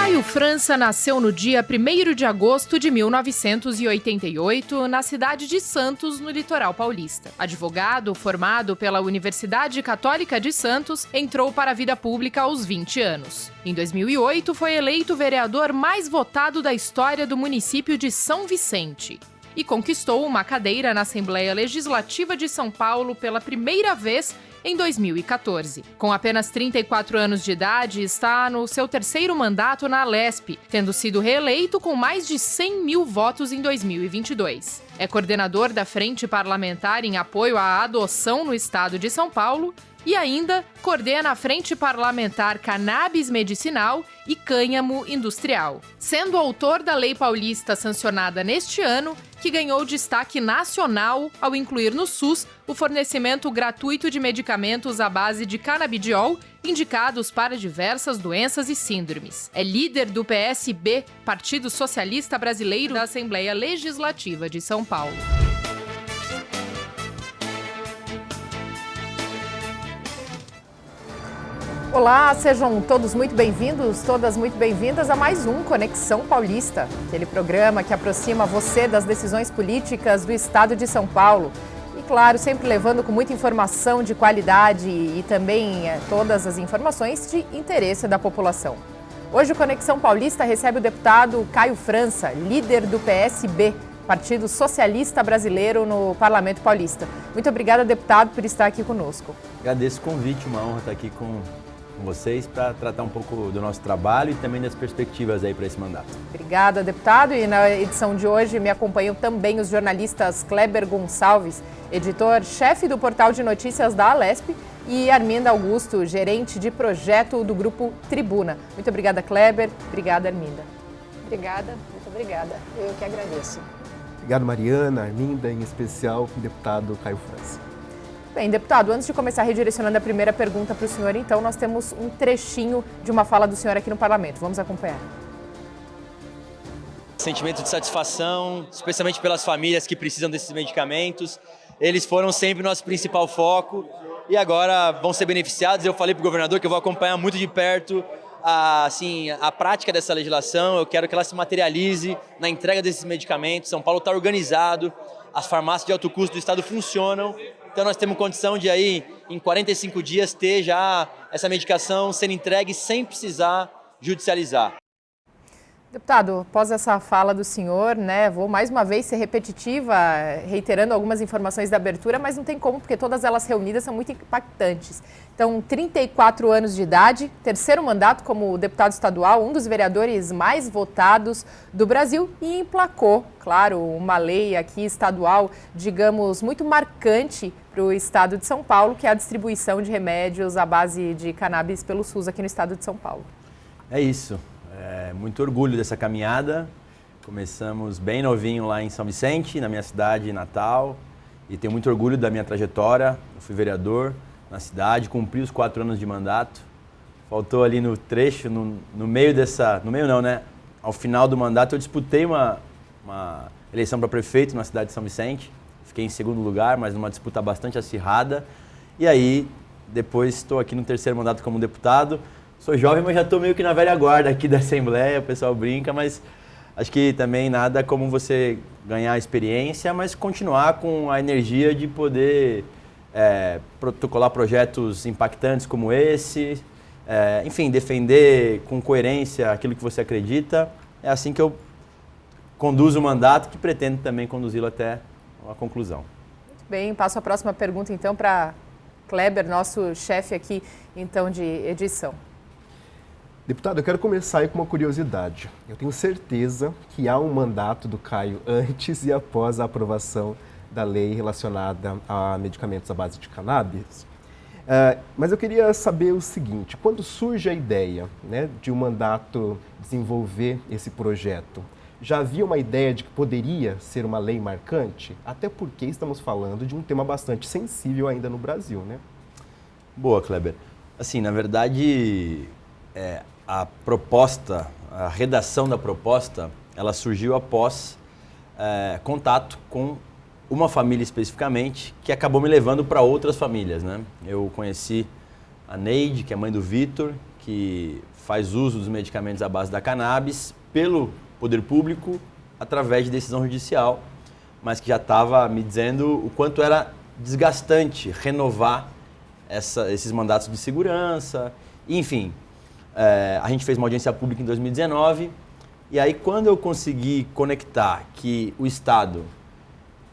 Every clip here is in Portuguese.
Caio França nasceu no dia 1º de agosto de 1988, na cidade de Santos, no litoral paulista. Advogado, formado pela Universidade Católica de Santos, entrou para a vida pública aos 20 anos. Em 2008, foi eleito o vereador mais votado da história do município de São Vicente e conquistou uma cadeira na Assembleia Legislativa de São Paulo pela primeira vez em 2014. Com apenas 34 anos de idade, está no seu terceiro mandato na Alesp, tendo sido reeleito com mais de 100 mil votos em 2022. É coordenador da Frente Parlamentar em Apoio à Adoção no Estado de São Paulo e ainda coordena a Frente Parlamentar Cannabis Medicinal e Cânhamo Industrial, sendo autor da Lei Paulista sancionada neste ano, que ganhou destaque nacional ao incluir no SUS o fornecimento gratuito de medicamentos à base de canabidiol indicados para diversas doenças e síndromes. É líder do PSB, Partido Socialista Brasileiro, da Assembleia Legislativa de São Paulo. Olá, sejam todos muito bem-vindos, todas muito bem-vindas a mais um Conexão Paulista, aquele programa que aproxima você das decisões políticas do estado de São Paulo. E, claro, sempre levando com muita informação de qualidade e também todas as informações de interesse da população. Hoje o Conexão Paulista recebe o deputado Caio França, líder do PSB, Partido Socialista Brasileiro, no Parlamento Paulista. Muito obrigada, deputado, por estar aqui conosco. Agradeço o convite, uma honra estar aqui com vocês para tratar um pouco do nosso trabalho e também das perspectivas aí para esse mandato. Obrigada, deputado. E na edição de hoje me acompanham também os jornalistas Kleber Gonçalves, editor-chefe do portal de notícias da Alesp, e Arminda Augusto, gerente de projeto do Grupo Tribuna. Muito obrigada, Kleber. Obrigada, Arminda. Obrigada, muito obrigada. Eu que agradeço. Obrigado, Mariana, Arminda, em especial o deputado Caio França. Bem, deputado, antes de começar redirecionando a primeira pergunta para o senhor, então, nós temos um trechinho de uma fala do senhor aqui no Parlamento. Vamos acompanhar. Sentimento de satisfação, especialmente pelas famílias que precisam desses medicamentos. Eles foram sempre nosso principal foco e agora vão ser beneficiados. Eu falei para o governador que eu vou acompanhar muito de perto a prática dessa legislação. Eu quero que ela se materialize na entrega desses medicamentos. São Paulo está organizado, as farmácias de alto custo do estado funcionam. Então nós temos condição de aí, em 45 dias, ter já essa medicação sendo entregue sem precisar judicializar. Deputado, após essa fala do senhor, vou mais uma vez ser repetitiva, reiterando algumas informações da abertura, mas não tem como, porque todas elas reunidas são muito impactantes. Então, 34 anos de idade, terceiro mandato como deputado estadual, um dos vereadores mais votados do Brasil e emplacou, claro, uma lei aqui estadual, digamos, muito marcante para o estado de São Paulo, que é a distribuição de remédios à base de cannabis pelo SUS aqui no estado de São Paulo. É isso. Muito orgulho dessa caminhada. Começamos bem novinho lá em São Vicente, na minha cidade natal, e tenho muito orgulho da minha trajetória. Eu fui vereador na cidade, cumpri os 4 anos de mandato. Faltou ali no trecho, no meio dessa... No meio não, né? Ao final do mandato eu disputei uma eleição para prefeito na cidade de São Vicente. Fiquei em segundo lugar, mas numa disputa bastante acirrada. E aí, depois estou aqui no terceiro mandato como deputado. Sou jovem, mas já estou meio que na velha guarda aqui da Assembleia, o pessoal brinca, mas acho que também nada como você ganhar experiência, mas continuar com a energia de poder protocolar projetos impactantes como esse, enfim, defender com coerência aquilo que você acredita. É assim que eu conduzo o mandato, que pretendo também conduzi-lo até a conclusão. Muito bem, passo a próxima pergunta então para Kleber, nosso chefe aqui então de edição. Deputado, eu quero começar aí com uma curiosidade. Eu tenho certeza que há um mandato do Caio antes e após a aprovação da lei relacionada a medicamentos à base de cannabis. Mas eu queria saber o seguinte, quando surge a ideia, de um mandato desenvolver esse projeto, já havia uma ideia de que poderia ser uma lei marcante? Até porque estamos falando de um tema bastante sensível ainda no Brasil, né? Boa, Kleber. Assim, na verdade, a proposta, a redação da proposta, ela surgiu após contato com uma família especificamente, que acabou me levando para outras famílias, né? Eu conheci a Neide, que é mãe do Vitor, que faz uso dos medicamentos à base da cannabis pelo poder público através de decisão judicial, mas que já estava me dizendo o quanto era desgastante renovar esses mandatos de segurança. Enfim, a gente fez uma audiência pública em 2019 e aí quando eu consegui conectar que o Estado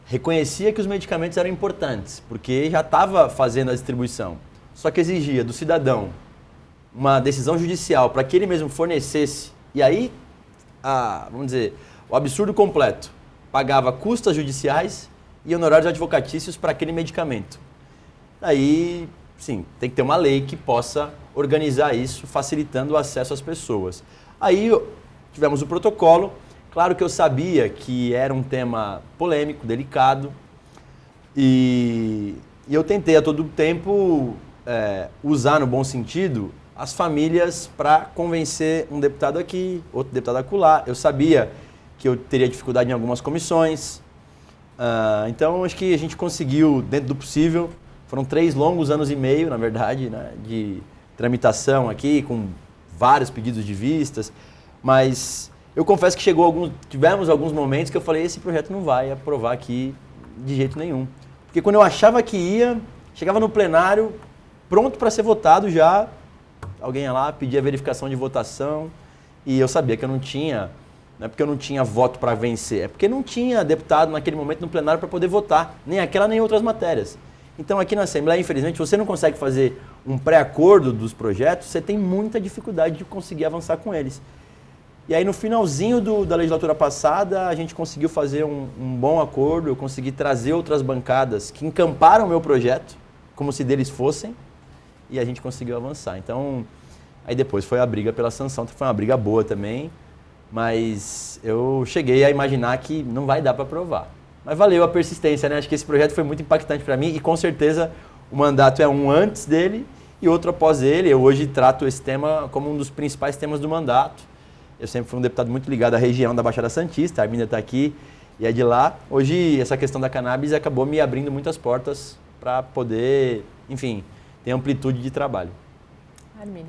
reconhecia que os medicamentos eram importantes, porque já estava fazendo a distribuição, só que exigia do cidadão uma decisão judicial para que ele mesmo fornecesse, e aí, vamos dizer, o absurdo completo, pagava custas judiciais e honorários advocatícios para aquele medicamento. Aí, sim, tem que ter uma lei que possa organizar isso, facilitando o acesso às pessoas. Aí tivemos o protocolo. Claro que eu sabia que era um tema polêmico, delicado, e eu tentei a todo tempo usar, no bom sentido, as famílias para convencer um deputado aqui, outro deputado acolá. Eu sabia que eu teria dificuldade em algumas comissões, então acho que a gente conseguiu, dentro do possível, foram 3 longos anos e meio, na verdade, né, de tramitação aqui, com vários pedidos de vistas, mas eu confesso que tivemos alguns momentos que eu falei, esse projeto não vai aprovar aqui de jeito nenhum. Porque quando eu achava que ia, chegava no plenário, pronto para ser votado já, alguém ia lá, pedia verificação de votação, e eu sabia que eu não tinha, não é porque eu não tinha voto para vencer, é porque não tinha deputado naquele momento no plenário para poder votar, nem aquela nem outras matérias. Então aqui na Assembleia, infelizmente, você não consegue fazer um pré-acordo dos projetos, você tem muita dificuldade de conseguir avançar com eles. E aí no finalzinho da legislatura passada, a gente conseguiu fazer um bom acordo, eu consegui trazer outras bancadas que encamparam o meu projeto, como se deles fossem, e a gente conseguiu avançar. Então, aí depois foi a briga pela sanção, que foi uma briga boa também, mas eu cheguei a imaginar que não vai dar para aprovar. Mas valeu a persistência, né? Acho que esse projeto foi muito impactante para mim e com certeza o mandato é um antes dele e outro após ele. Eu hoje trato esse tema como um dos principais temas do mandato. Eu sempre fui um deputado muito ligado à região da Baixada Santista, a Arminda está aqui e é de lá. Hoje, essa questão da cannabis acabou me abrindo muitas portas para poder, enfim, ter amplitude de trabalho. Arminda.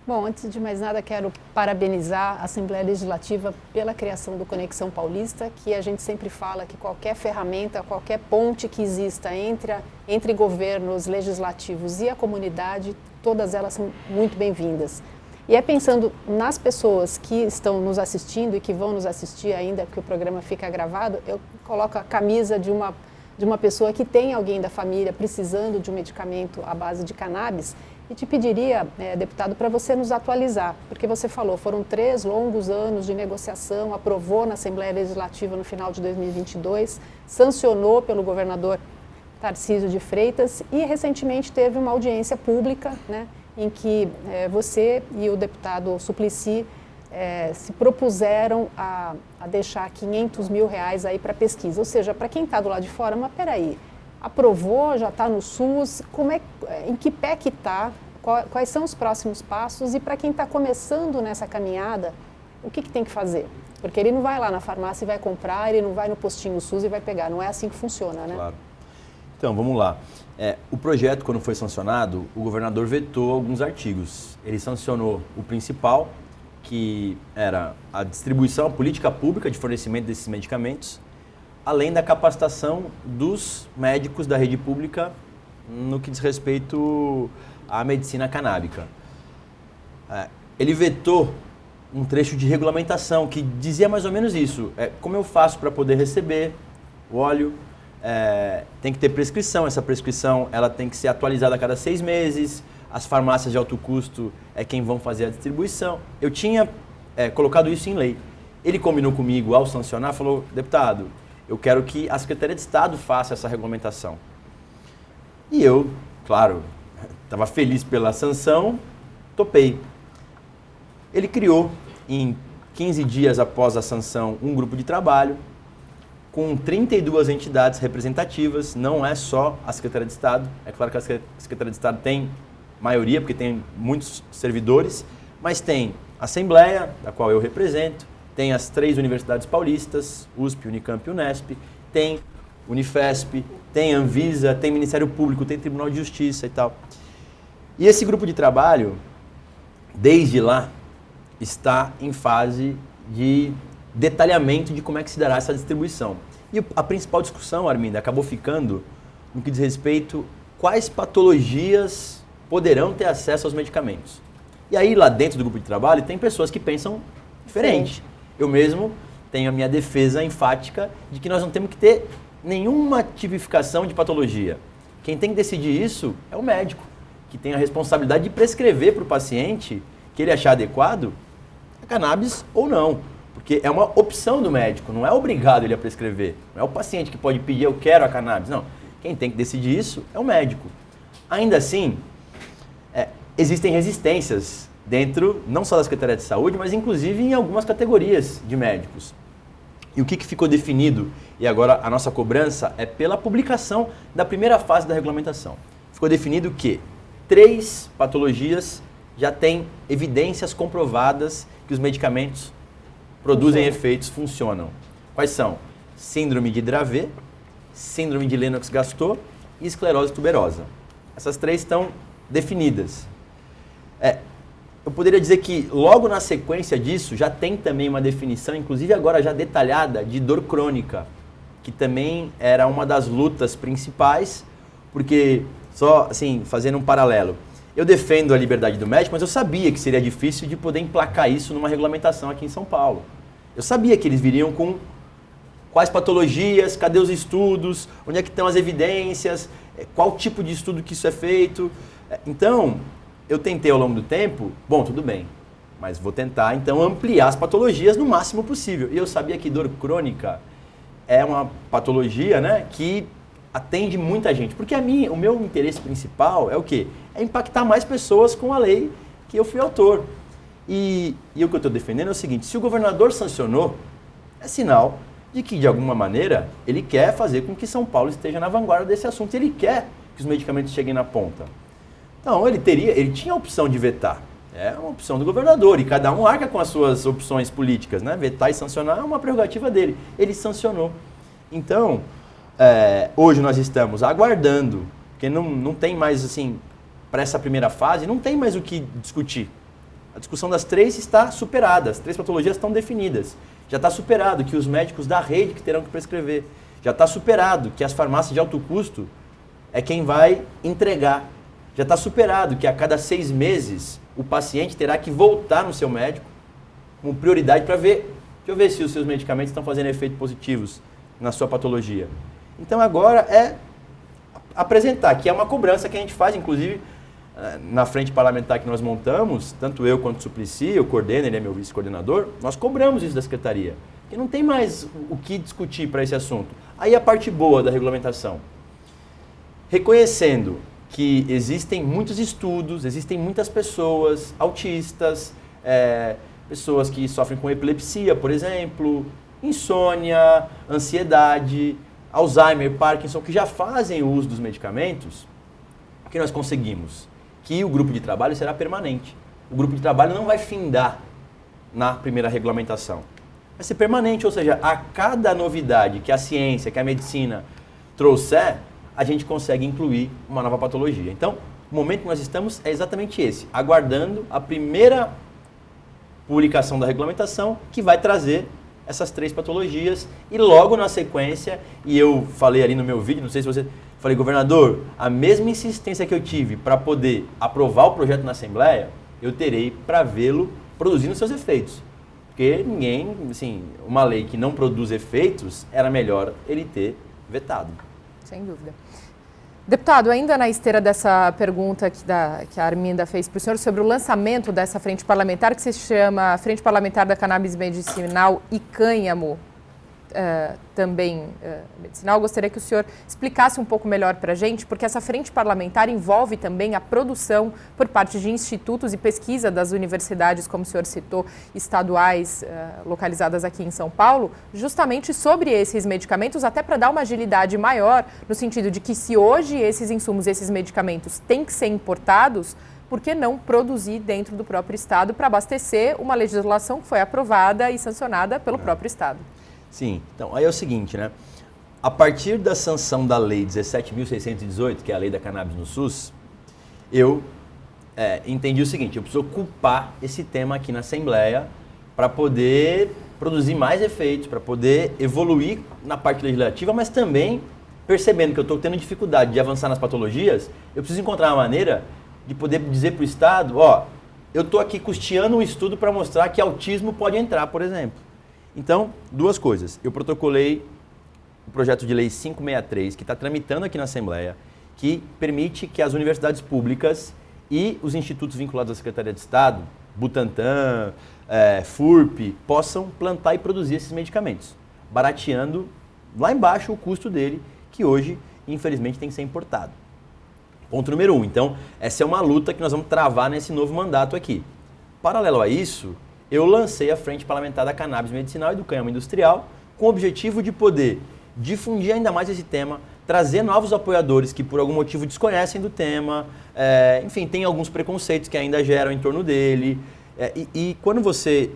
Bom, antes de mais nada, quero parabenizar a Assembleia Legislativa pela criação do Conexão Paulista, que a gente sempre fala que qualquer ferramenta, qualquer ponte que exista entre governos legislativos e a comunidade, todas elas são muito bem-vindas. E é pensando nas pessoas que estão nos assistindo e que vão nos assistir ainda, que o programa fica gravado, eu coloco a camisa de uma pessoa que tem alguém da família precisando de um medicamento à base de cannabis e te pediria, deputado, para você nos atualizar, porque você falou, foram 3 longos anos de negociação, aprovou na Assembleia Legislativa no final de 2022, sancionou pelo governador Tarcísio de Freitas e recentemente teve uma audiência pública, né, em que você e o deputado Suplicy se propuseram a deixar R$500 mil aí para pesquisa. Ou seja, para quem está do lado de fora, mas peraí, aprovou, já está no SUS, em que pé que está, quais são os próximos passos e para quem está começando nessa caminhada, o que tem que fazer? Porque ele não vai lá na farmácia e vai comprar, ele não vai no postinho SUS e vai pegar, não é assim que funciona, né? Claro. Então, vamos lá. O projeto, quando foi sancionado, o governador vetou alguns artigos. Ele sancionou o principal, que era a distribuição, a política pública de fornecimento desses medicamentos, além da capacitação dos médicos da rede pública no que diz respeito à medicina canábica. Ele vetou um trecho de regulamentação que dizia mais ou menos isso. Como eu faço para poder receber o óleo? Tem que ter prescrição, essa prescrição ela tem que ser atualizada a cada 6 meses, as farmácias de alto custo é quem vão fazer a distribuição. Eu tinha colocado isso em lei. Ele combinou comigo ao sancionar, falou, deputado, eu quero que a Secretaria de Estado faça essa regulamentação. E eu, claro, estava feliz pela sanção, topei. Ele criou, em 15 dias após a sanção, um grupo de trabalho, com 32 entidades representativas, não é só a Secretaria de Estado. É claro que a Secretaria de Estado tem maioria, porque tem muitos servidores, mas tem a Assembleia, da qual eu represento, tem as 3 universidades paulistas, USP, Unicamp e Unesp, tem Unifesp, tem Anvisa, tem Ministério Público, tem Tribunal de Justiça e tal. E esse grupo de trabalho, desde lá, está em fase de detalhamento de como é que se dará essa distribuição. E a principal discussão, Arminda, acabou ficando no que diz respeito quais patologias poderão ter acesso aos medicamentos. E aí, lá dentro do grupo de trabalho, tem pessoas que pensam diferente. Eu mesmo tenho a minha defesa enfática de que nós não temos que ter nenhuma tipificação de patologia. Quem tem que decidir isso é o médico, que tem a responsabilidade de prescrever para o paciente que ele achar adequado a cannabis ou não. Porque é uma opção do médico, não é obrigado ele a prescrever. Não é o paciente que pode pedir, eu quero a cannabis. Não, quem tem que decidir isso é o médico. Ainda assim, existem resistências dentro, não só da Secretaria de Saúde, mas inclusive em algumas categorias de médicos. E o que ficou definido, e agora a nossa cobrança, é pela publicação da primeira fase da regulamentação. Ficou definido que 3 patologias já têm evidências comprovadas que os medicamentos produzem efeitos, funcionam. Quais são? Síndrome de Dravet, síndrome de Lennox-Gastaut e esclerose tuberosa. Essas 3 estão definidas. Eu poderia dizer que logo na sequência disso já tem também uma definição, inclusive agora já detalhada, de dor crônica, que também era uma das lutas principais, porque, só assim, fazendo um paralelo, eu defendo a liberdade do médico, mas eu sabia que seria difícil de poder emplacar isso numa regulamentação aqui em São Paulo. Eu sabia que eles viriam com quais patologias, cadê os estudos, onde é que estão as evidências, qual tipo de estudo que isso é feito. Então, eu tentei ao longo do tempo, bom, tudo bem, mas vou tentar então ampliar as patologias no máximo possível. E eu sabia que dor crônica é uma patologia, né, que atende muita gente. Porque o meu interesse principal é o quê? É impactar mais pessoas com a lei que eu fui autor. E o que eu estou defendendo é o seguinte, se o governador sancionou, é sinal de que, de alguma maneira, ele quer fazer com que São Paulo esteja na vanguarda desse assunto. Ele quer que os medicamentos cheguem na ponta. Então, ele tinha a opção de vetar. É uma opção do governador e cada um arca com as suas opções políticas, né? Vetar e sancionar é uma prerrogativa dele. Ele sancionou. Então, hoje nós estamos aguardando, porque não tem mais, assim, para essa primeira fase, não tem mais o que discutir. A discussão das 3 está superada, as 3 patologias estão definidas. Já está superado que os médicos da rede que terão que prescrever. Já está superado que as farmácias de alto custo é quem vai entregar. Já está superado que a cada 6 meses o paciente terá que voltar no seu médico com prioridade para ver, deixa eu ver se os seus medicamentos estão fazendo efeitos positivos na sua patologia. Então agora é apresentar, que é uma cobrança que a gente faz, inclusive na frente parlamentar que nós montamos, tanto eu quanto o Suplicy, eu coordeno, ele é meu vice-coordenador, nós cobramos isso da Secretaria, que não tem mais o que discutir para esse assunto. Aí a parte boa da regulamentação, reconhecendo que existem muitos estudos, existem muitas pessoas autistas, pessoas que sofrem com epilepsia, por exemplo, insônia, ansiedade, Alzheimer, Parkinson, que já fazem o uso dos medicamentos. O que nós conseguimos? Que o grupo de trabalho será permanente. O grupo de trabalho não vai findar na primeira regulamentação. Vai ser permanente, ou seja, a cada novidade que a ciência, que a medicina trouxer, a gente consegue incluir uma nova patologia. Então, o momento que nós estamos é exatamente esse, aguardando a primeira publicação da regulamentação que vai trazer essas 3 patologias e logo na sequência, e eu falei ali no meu vídeo, não sei se você... Falei, governador, a mesma insistência que eu tive para poder aprovar o projeto na Assembleia, eu terei para vê-lo produzindo seus efeitos. Porque ninguém, assim, uma lei que não produz efeitos, era melhor ele ter vetado. Sem dúvida. Deputado, ainda na esteira dessa pergunta que a Arminda fez para o senhor sobre o lançamento dessa frente parlamentar, que se chama Frente Parlamentar da Cannabis Medicinal e Cânhamo, também medicinal, gostaria que o senhor explicasse um pouco melhor para a gente, porque essa frente parlamentar envolve também a produção por parte de institutos e pesquisa das universidades, como o senhor citou, estaduais localizadas aqui em São Paulo, justamente sobre esses medicamentos, até para dar uma agilidade maior, no sentido de que se hoje esses insumos, esses medicamentos têm que ser importados, por que não produzir dentro do próprio Estado para abastecer uma legislação que foi aprovada e sancionada pelo próprio Estado? Sim, então aí é o seguinte, né? A partir da sanção da Lei 17.618, que é a Lei da Cannabis no SUS, eu entendi o seguinte, eu preciso ocupar esse tema aqui na Assembleia para poder produzir mais efeitos, para poder evoluir na parte legislativa, mas também percebendo que eu estou tendo dificuldade de avançar nas patologias, eu preciso encontrar uma maneira de poder dizer para o Estado, eu estou aqui custeando um estudo para mostrar que autismo pode entrar, por exemplo. Então, duas coisas. Eu protocolei o projeto de lei 563, que está tramitando aqui na Assembleia, que permite que as universidades públicas e os institutos vinculados à Secretaria de Estado, Butantan, FURP, possam plantar e produzir esses medicamentos, barateando lá embaixo o custo dele, que hoje, infelizmente, tem que ser importado. Ponto número 1. Então, essa é uma luta que nós vamos travar nesse novo mandato aqui. Paralelo a isso, eu lancei a Frente Parlamentar da Cannabis Medicinal e do Cânhamo Industrial com o objetivo de poder difundir ainda mais esse tema, trazer novos apoiadores que por algum motivo desconhecem do tema, enfim, tem alguns preconceitos que ainda geram em torno dele. E quando você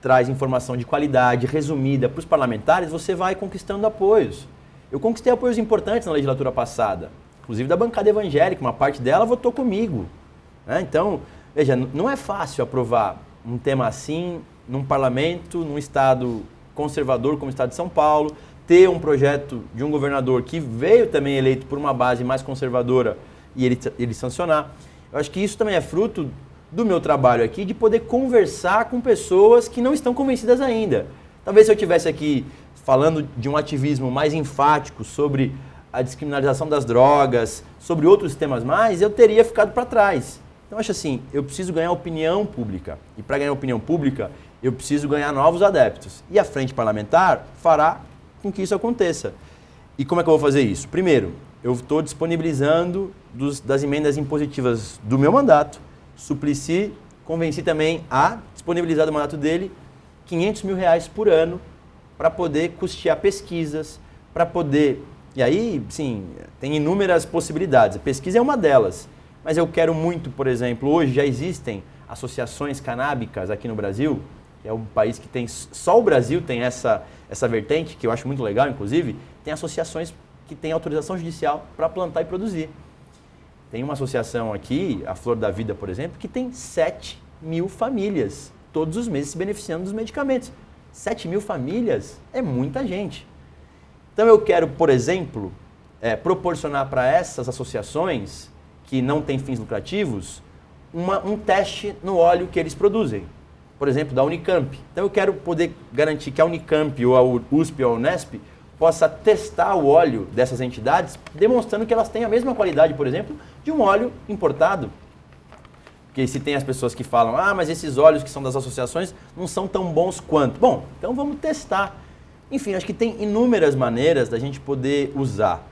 traz informação de qualidade, resumida para os parlamentares, você vai conquistando apoios. Eu conquistei apoios importantes na legislatura passada, inclusive da bancada evangélica, uma parte dela votou comigo. Então, veja, não é fácil aprovar um tema assim num parlamento, num estado conservador como o estado de São Paulo, ter um projeto de um governador que veio também eleito por uma base mais conservadora e ele sancionar. Eu acho que isso também é fruto do meu trabalho aqui, de poder conversar com pessoas que não estão convencidas ainda. Talvez se eu estivesse aqui falando de um ativismo mais enfático sobre a descriminalização das drogas, sobre outros temas mais, eu teria ficado para trás. Então, acho assim, eu preciso ganhar opinião pública. E para ganhar opinião pública, eu preciso ganhar novos adeptos. E a Frente Parlamentar fará com que isso aconteça. E como é que eu vou fazer isso? Primeiro, eu estou disponibilizando das emendas impositivas do meu mandato. Suplicy, convenci também a disponibilizar do mandato dele R$500 mil por ano para poder custear pesquisas, para poder... E aí, sim, tem inúmeras possibilidades. A pesquisa é uma delas. Mas eu quero muito, por exemplo, hoje já existem associações canábicas aqui no Brasil, que é um país que tem... Só o Brasil tem essa vertente, que eu acho muito legal, inclusive, tem associações que têm autorização judicial para plantar e produzir. Tem uma associação aqui, a Flor da Vida, por exemplo, que tem 7 mil famílias, todos os meses se beneficiando dos medicamentos. 7 mil famílias é muita gente. Então eu quero, por exemplo, proporcionar para essas associações que não têm fins lucrativos, um teste no óleo que eles produzem. Por exemplo, da Unicamp. Então eu quero poder garantir que a Unicamp ou a USP ou a Unesp possa testar o óleo dessas entidades, demonstrando que elas têm a mesma qualidade, por exemplo, de um óleo importado. Porque se tem as pessoas que falam, mas esses óleos que são das associações não são tão bons quanto. Bom, então vamos testar. Enfim, acho que tem inúmeras maneiras da gente poder usar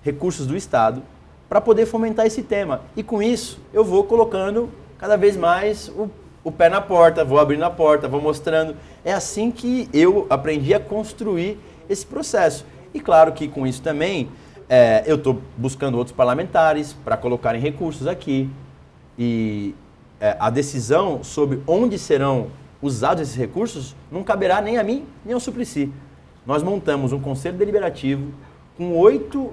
recursos do Estado para poder fomentar esse tema. E com isso, eu vou colocando cada vez mais o pé na porta, vou abrindo a porta, vou mostrando. É assim que eu aprendi a construir esse processo. E claro que com isso também, eu estou buscando outros parlamentares para colocarem recursos aqui. E a decisão sobre onde serão usados esses recursos não caberá nem a mim, nem ao Suplicy. Nós montamos um conselho deliberativo com 8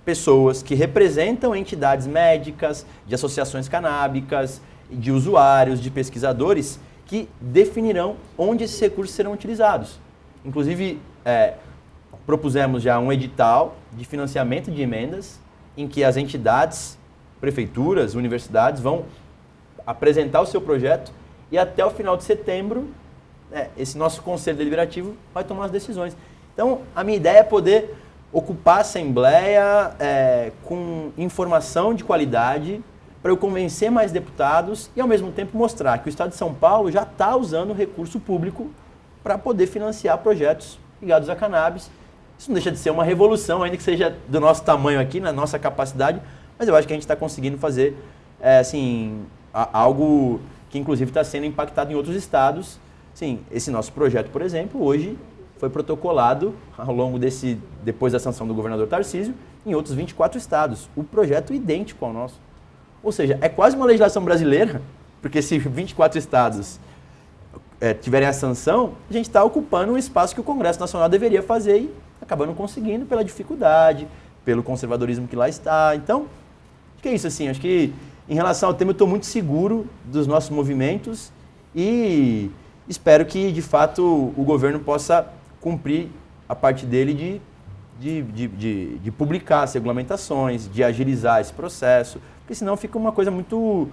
pessoas que representam entidades médicas, de associações canábicas, de usuários, de pesquisadores, que definirão onde esses recursos serão utilizados. Inclusive, propusemos já um edital de financiamento de emendas, em que as entidades, prefeituras, universidades, vão apresentar o seu projeto e até o final de setembro, esse nosso conselho deliberativo vai tomar as decisões. Então, a minha ideia é poder ocupar a Assembleia com informação de qualidade, para eu convencer mais deputados e, ao mesmo tempo, mostrar que o Estado de São Paulo já está usando recurso público para poder financiar projetos ligados à cannabis. Isso não deixa de ser uma revolução, ainda que seja do nosso tamanho aqui, na nossa capacidade, mas eu acho que a gente está conseguindo fazer algo que, inclusive, está sendo impactado em outros estados. Sim, esse nosso projeto, por exemplo, hoje foi protocolado ao longo depois da sanção do governador Tarcísio, em outros 24 estados. O projeto idêntico ao nosso. Ou seja, é quase uma legislação brasileira, porque se 24 estados tiverem a sanção, a gente está ocupando um espaço que o Congresso Nacional deveria fazer e acabando conseguindo pela dificuldade, pelo conservadorismo que lá está. Então, acho que é isso, assim, acho que em relação ao tema, eu estou muito seguro dos nossos movimentos e espero que, de fato, o governo possa cumprir a parte dele de publicar as regulamentações, de agilizar esse processo, porque senão fica uma coisa muito...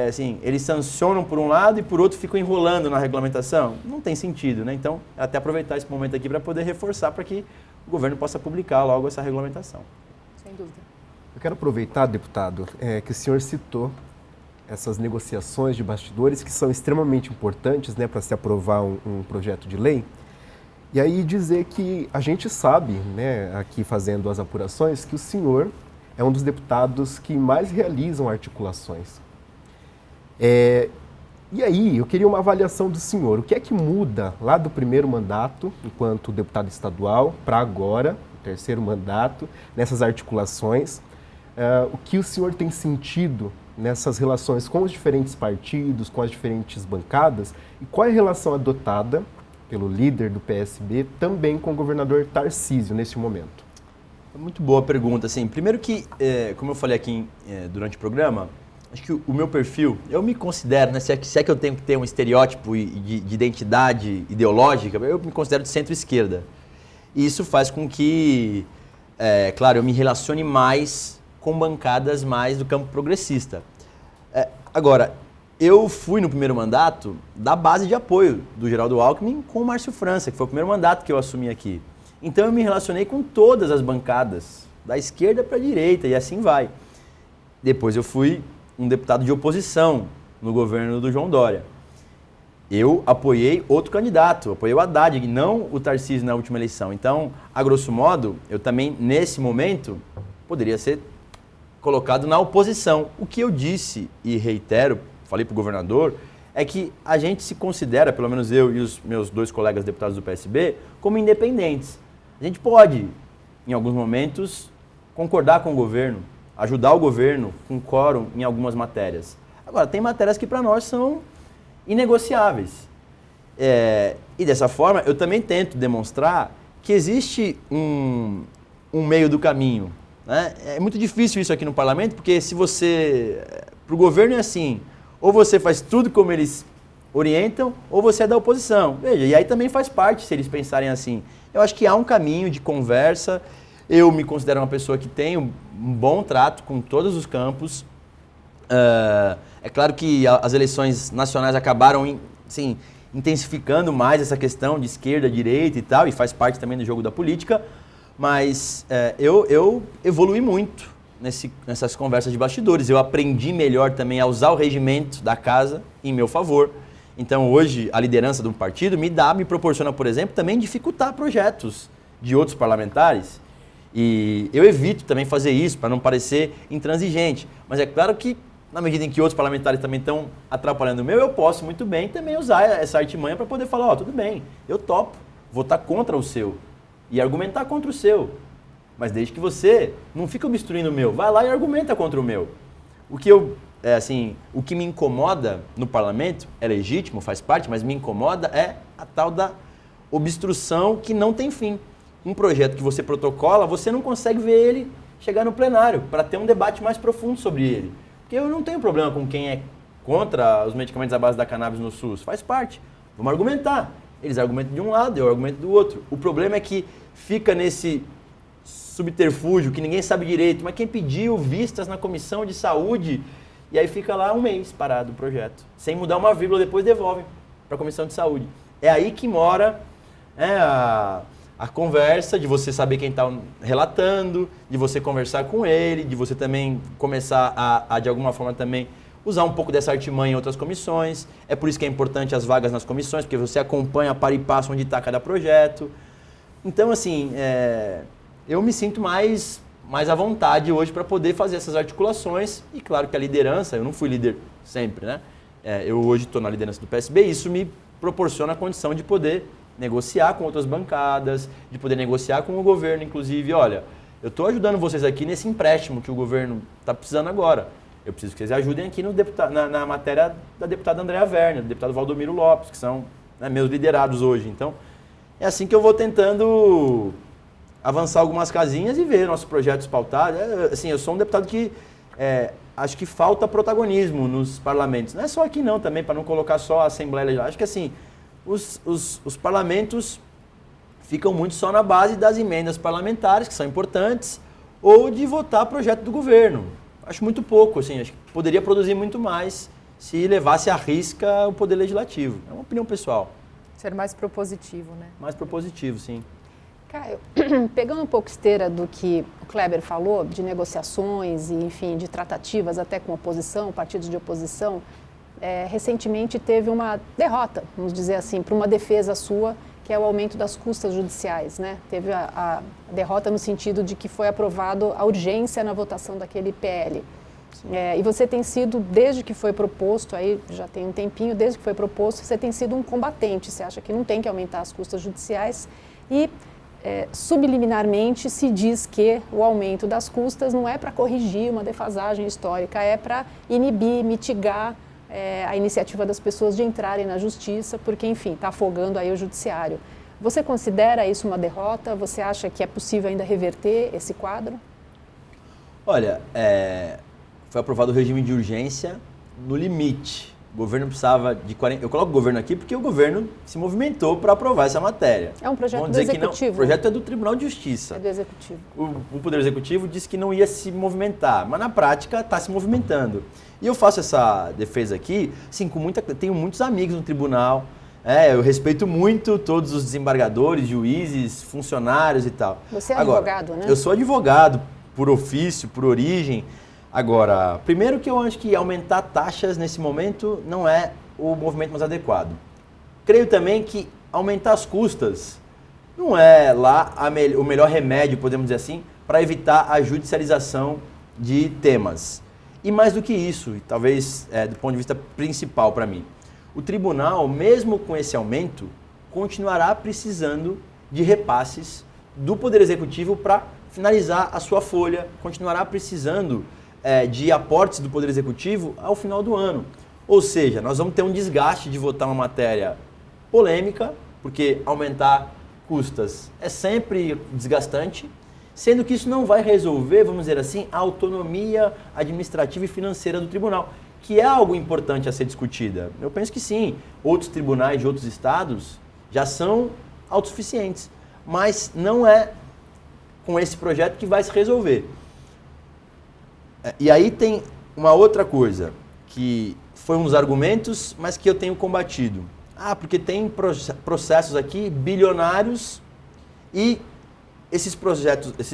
assim, eles sancionam por um lado e por outro ficam enrolando na regulamentação. Não tem sentido, né? Então, até aproveitar esse momento aqui para poder reforçar para que o governo possa publicar logo essa regulamentação. Sem dúvida. Eu quero aproveitar, deputado, que o senhor citou essas negociações de bastidores que são extremamente importantes, né, para se aprovar um projeto de lei. E aí dizer que a gente sabe, né, aqui fazendo as apurações, que o senhor é um dos deputados que mais realizam articulações. E aí, eu queria uma avaliação do senhor. O que é que muda lá do primeiro mandato, enquanto deputado estadual, para agora, o terceiro mandato, nessas articulações? O que o senhor tem sentido nessas relações com os diferentes partidos, com as diferentes bancadas? E qual é a relação adotada pelo líder do PSB também com o governador Tarcísio nesse momento? Muito boa pergunta. Assim, primeiro que, como eu falei aqui durante o programa, acho que o meu perfil, eu me considero, né, se é que eu tenho que ter um estereótipo de identidade ideológica, eu me considero de centro-esquerda. E isso faz com que, claro, eu me relacione mais com bancadas mais do campo progressista. Agora, eu fui no primeiro mandato da base de apoio do Geraldo Alckmin com o Márcio França, que foi o primeiro mandato que eu assumi aqui. Então eu me relacionei com todas as bancadas, da esquerda para a direita, e assim vai. Depois eu fui um deputado de oposição no governo do João Dória. Eu apoiei outro candidato, apoiei o Haddad, e não o Tarcísio na última eleição. Então, a grosso modo, eu também, nesse momento, poderia ser colocado na oposição. O que eu disse e reitero, falei para o governador, é que a gente se considera, pelo menos eu e os meus dois colegas deputados do PSB, como independentes. A gente pode, em alguns momentos, concordar com o governo, ajudar o governo com quórum em algumas matérias. Agora, tem matérias que para nós são inegociáveis. E dessa forma, eu também tento demonstrar que existe um meio do caminho. Né? É muito difícil isso aqui no parlamento, porque se você... Para o governo é assim, ou você faz tudo como eles orientam, ou você é da oposição. Veja, e aí também faz parte se eles pensarem assim. Eu acho que há um caminho de conversa. Eu me considero uma pessoa que tem um bom trato com todos os campos. É claro que as eleições nacionais acabaram assim, intensificando mais essa questão de esquerda, direita e tal, e faz parte também do jogo da política. Mas eu evolui muito nessas conversas de bastidores. Eu aprendi melhor também a usar o regimento da casa em meu favor. Então hoje a liderança do partido me proporciona, por exemplo, também dificultar projetos de outros parlamentares. E eu evito também fazer isso para não parecer intransigente. Mas é claro que na medida em que outros parlamentares também estão atrapalhando o meu, eu posso muito bem também usar essa artimanha para poder falar, tudo bem, eu topo, votar contra o seu e argumentar contra o seu. Mas desde que você não fica obstruindo o meu, vai lá e argumenta contra o meu. O que me incomoda no parlamento, é legítimo, faz parte, mas me incomoda é a tal da obstrução que não tem fim. Um projeto que você protocola, você não consegue ver ele chegar no plenário para ter um debate mais profundo sobre ele. Porque eu não tenho problema com quem é contra os medicamentos à base da cannabis no SUS, faz parte. Vamos argumentar. Eles argumentam de um lado, eu argumento do outro. O problema é que fica nesse subterfúgio que ninguém sabe direito, mas quem pediu vistas na Comissão de Saúde, e aí fica lá um mês parado o projeto, sem mudar uma vírgula, depois devolve para a Comissão de Saúde. É aí que mora a conversa, de você saber quem está relatando, de você conversar com ele, de você também começar a de alguma forma também usar um pouco dessa artimanha em outras comissões. É por isso que é importante as vagas nas comissões, porque você acompanha para e passo onde está cada projeto. Então, assim, eu me sinto mais à vontade hoje para poder fazer essas articulações. E claro que a liderança, eu não fui líder sempre, né? Eu hoje estou na liderança do PSB e isso me proporciona a condição de poder negociar com outras bancadas, de poder negociar com o governo, inclusive, olha, eu estou ajudando vocês aqui nesse empréstimo que o governo está precisando agora. Eu preciso que vocês ajudem aqui na matéria da deputada Andréa Werner, do deputado Valdomiro Lopes, que são meus liderados hoje. Então, é assim que eu vou tentando avançar algumas casinhas e ver nossos projetos pautados. Assim, eu sou um deputado que acho que falta protagonismo nos parlamentos. Não é só aqui não também, para não colocar só a Assembleia Legislativa. Acho que assim, os parlamentos ficam muito só na base das emendas parlamentares, que são importantes, ou de votar projeto do governo. Acho muito pouco, assim, acho que poderia produzir muito mais se levasse à risca o poder legislativo. É uma opinião pessoal. Ser mais propositivo, né? Mais propositivo, sim. Caio, pegando um pouco esteira do que o Kleber falou, de negociações e, enfim, de tratativas até com oposição, partidos de oposição, recentemente teve uma derrota, vamos dizer assim, para uma defesa sua, que é o aumento das custas judiciais, né? Teve a derrota no sentido de que foi aprovado a urgência na votação daquele PL. E você tem sido, desde que foi proposto, aí já tem um tempinho, desde que foi proposto, você tem sido um combatente, você acha que não tem que aumentar as custas judiciais e... subliminarmente se diz que o aumento das custas não é para corrigir uma defasagem histórica, é para inibir, mitigar a iniciativa das pessoas de entrarem na justiça, porque, enfim, está afogando aí o judiciário. Você considera isso uma derrota? Você acha que é possível ainda reverter esse quadro? Olha, foi aprovado o regime de urgência no limite. O governo precisava de 40... Eu coloco o governo aqui porque o governo se movimentou para aprovar essa matéria. É um projeto Vamos do dizer Executivo? Que não. O projeto é do Tribunal de Justiça. É do Executivo. O Poder Executivo disse que não ia se movimentar, mas na prática está se movimentando. E eu faço essa defesa aqui, assim, tenho muitos amigos no tribunal, eu respeito muito todos os desembargadores, juízes, funcionários e tal. Você é Agora, advogado, né? Eu sou advogado por ofício, por origem. Agora, primeiro que eu acho que aumentar taxas nesse momento não é o movimento mais adequado. Creio também que aumentar as custas não é lá o melhor remédio, podemos dizer assim, para evitar a judicialização de temas. E mais do que isso, e talvez do ponto de vista principal para mim, o tribunal, mesmo com esse aumento, continuará precisando de repasses do Poder Executivo para finalizar a sua folha, continuará precisando de aportes do Poder Executivo ao final do ano. Ou seja, nós vamos ter um desgaste de votar uma matéria polêmica, porque aumentar custas é sempre desgastante, sendo que isso não vai resolver, vamos dizer assim, a autonomia administrativa e financeira do tribunal, que é algo importante a ser discutida. Eu penso que sim, outros tribunais de outros estados já são autossuficientes, mas não é com esse projeto que vai se resolver. E aí tem uma outra coisa, que foi um dos argumentos, mas que eu tenho combatido. Porque tem processos aqui bilionários e esses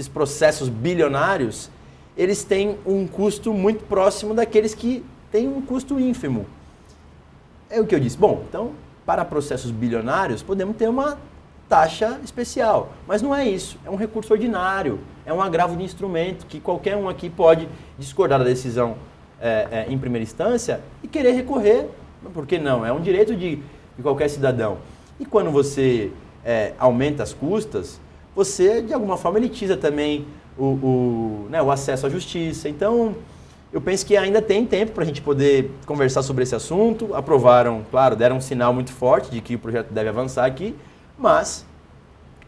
processos bilionários, eles têm um custo muito próximo daqueles que têm um custo ínfimo. É o que eu disse. Bom, então, para processos bilionários, podemos ter uma taxa especial. Mas não é isso. É um recurso ordinário. É um agravo de instrumento que qualquer um aqui pode discordar da decisão em primeira instância e querer recorrer. Por que não? É um direito de qualquer cidadão. E quando você aumenta as custas, você, de alguma forma, elitiza também o acesso à justiça. Então, eu penso que ainda tem tempo para a gente poder conversar sobre esse assunto. Aprovaram, claro, deram um sinal muito forte de que o projeto deve avançar aqui, mas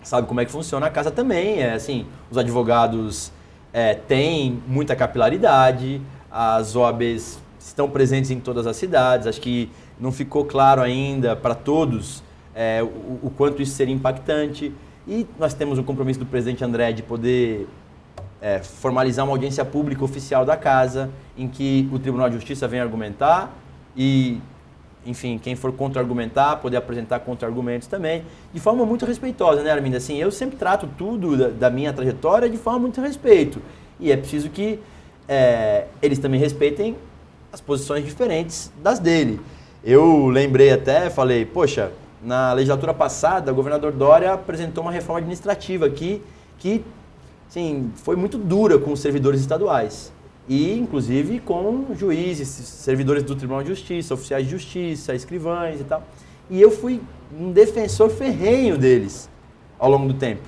sabe como é que funciona a casa também. Os advogados têm muita capilaridade, as OABs estão presentes em todas as cidades. Acho que não ficou claro ainda para todos o quanto isso seria impactante. E nós temos o compromisso do presidente André de poder formalizar uma audiência pública oficial da casa, em que o Tribunal de Justiça venha argumentar e, enfim, quem for contra-argumentar, poder apresentar contra-argumentos também, de forma muito respeitosa, né, Arminda? Assim, eu sempre trato tudo da minha trajetória de forma muito respeito. E é preciso que eles também respeitem as posições diferentes das dele. Eu lembrei até, falei, poxa, na legislatura passada, o governador Dória apresentou uma reforma administrativa aqui que, sim, foi muito dura com os servidores estaduais. E, inclusive, com juízes, servidores do Tribunal de Justiça, oficiais de justiça, escrivães e tal. E eu fui um defensor ferrenho deles ao longo do tempo.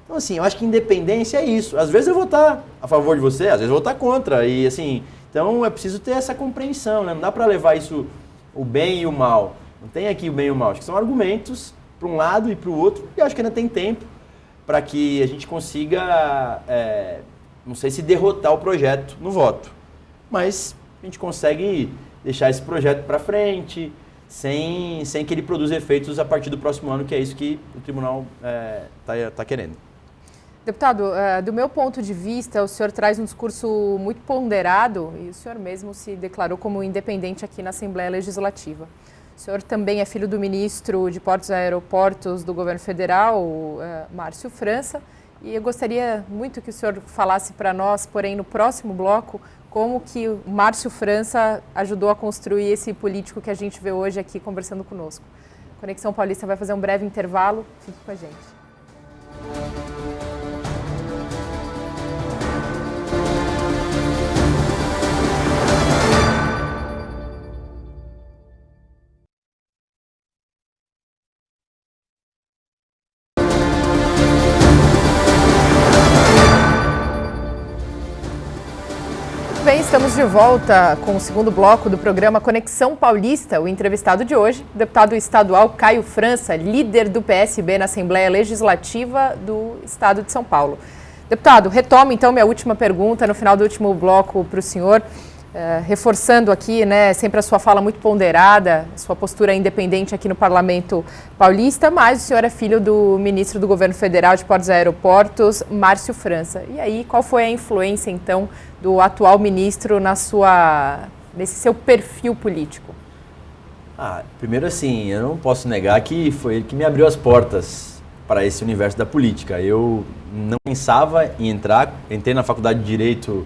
Então, assim, eu acho que independência é isso. Às vezes eu vou estar a favor de você, às vezes eu vou estar contra. E, assim, então é preciso ter essa compreensão, né? Não dá para levar isso, o bem e o mal. Não tem aqui o bem e o mal. Acho que são argumentos para um lado e para o outro. E acho que ainda tem tempo para que a gente consiga, não sei se derrotar o projeto no voto, mas a gente consegue deixar esse projeto para frente, sem que ele produza efeitos a partir do próximo ano, que é isso que o tribunal tá querendo. Deputado, do meu ponto de vista, o senhor traz um discurso muito ponderado e o senhor mesmo se declarou como independente aqui na Assembleia Legislativa. O senhor também é filho do ministro de Portos e Aeroportos do governo federal, Márcio França, e eu gostaria muito que o senhor falasse para nós, porém no próximo bloco, como que o Márcio França ajudou a construir esse político que a gente vê hoje aqui conversando conosco. Conexão Paulista vai fazer um breve intervalo, fique com a gente. Bem, estamos de volta com o segundo bloco do programa Conexão Paulista. O entrevistado de hoje, o deputado estadual Caio França, líder do PSB na Assembleia Legislativa do Estado de São Paulo. Deputado, retomo então minha última pergunta no final do último bloco para o senhor, reforçando aqui, né, sempre a sua fala muito ponderada, sua postura independente aqui no Parlamento Paulista, mas o senhor é filho do ministro do Governo Federal de Portos e Aeroportos, Márcio França. E aí, qual foi a influência, então, do atual ministro nesse seu perfil político? Primeiro assim, eu não posso negar que foi ele que me abriu as portas para esse universo da política. Eu não pensava em entrar, entrei na faculdade de Direito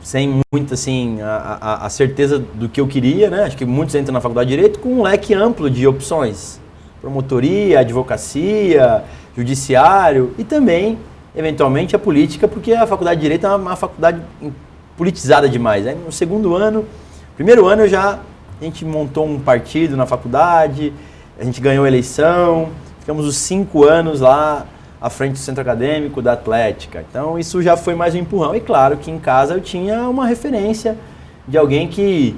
sem muito assim, a certeza do que eu queria, né? Acho que muitos entram na faculdade de Direito com um leque amplo de opções. Promotoria, advocacia, judiciário e também, eventualmente, a política, porque a faculdade de Direito é uma faculdade politizada demais. Aí, no primeiro ano a gente montou um partido na faculdade, a gente ganhou a eleição, ficamos os 5 anos lá à frente do centro acadêmico da Atlética. Então isso já foi mais um empurrão. E claro que em casa eu tinha uma referência de alguém que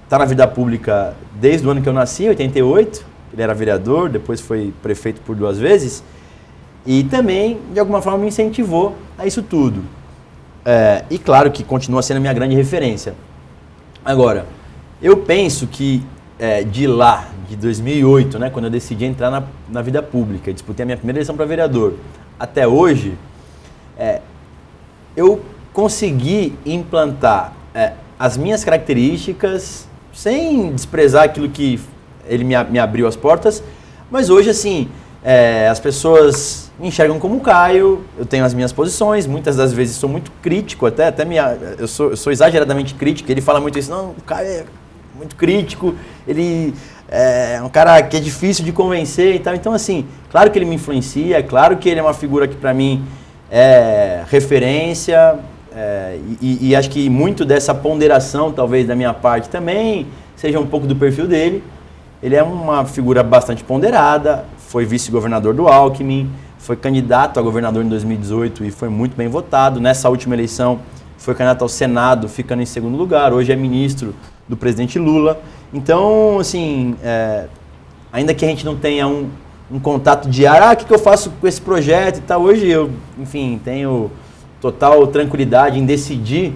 está na vida pública desde o ano que eu nasci, em 88. Ele era vereador, depois foi prefeito por 2 vezes. E também, de alguma forma, me incentivou a isso tudo. E claro que continua sendo a minha grande referência. Agora, eu penso que de 2008, né, quando eu decidi entrar na vida pública, disputei a minha primeira eleição para vereador, até hoje, eu consegui implantar as minhas características sem desprezar aquilo que ele me abriu as portas, mas hoje, assim, as pessoas me enxergam como Caio, eu tenho as minhas posições, muitas das vezes sou muito crítico, eu sou exageradamente crítico, ele fala muito isso, não, o Caio é muito crítico, ele é um cara que é difícil de convencer e tal. Então, assim, claro que ele me influencia, é claro que ele é uma figura que para mim é referência, e acho que muito dessa ponderação, talvez, da minha parte também seja um pouco do perfil dele. Ele é uma figura bastante ponderada, foi vice-governador do Alckmin, foi candidato a governador em 2018 e foi muito bem votado. Nessa última eleição foi candidato ao Senado, ficando em segundo lugar. Hoje é ministro do presidente Lula. Então, assim, ainda que a gente não tenha um contato diário, o que eu faço com esse projeto e tal, hoje eu, enfim, tenho total tranquilidade em decidir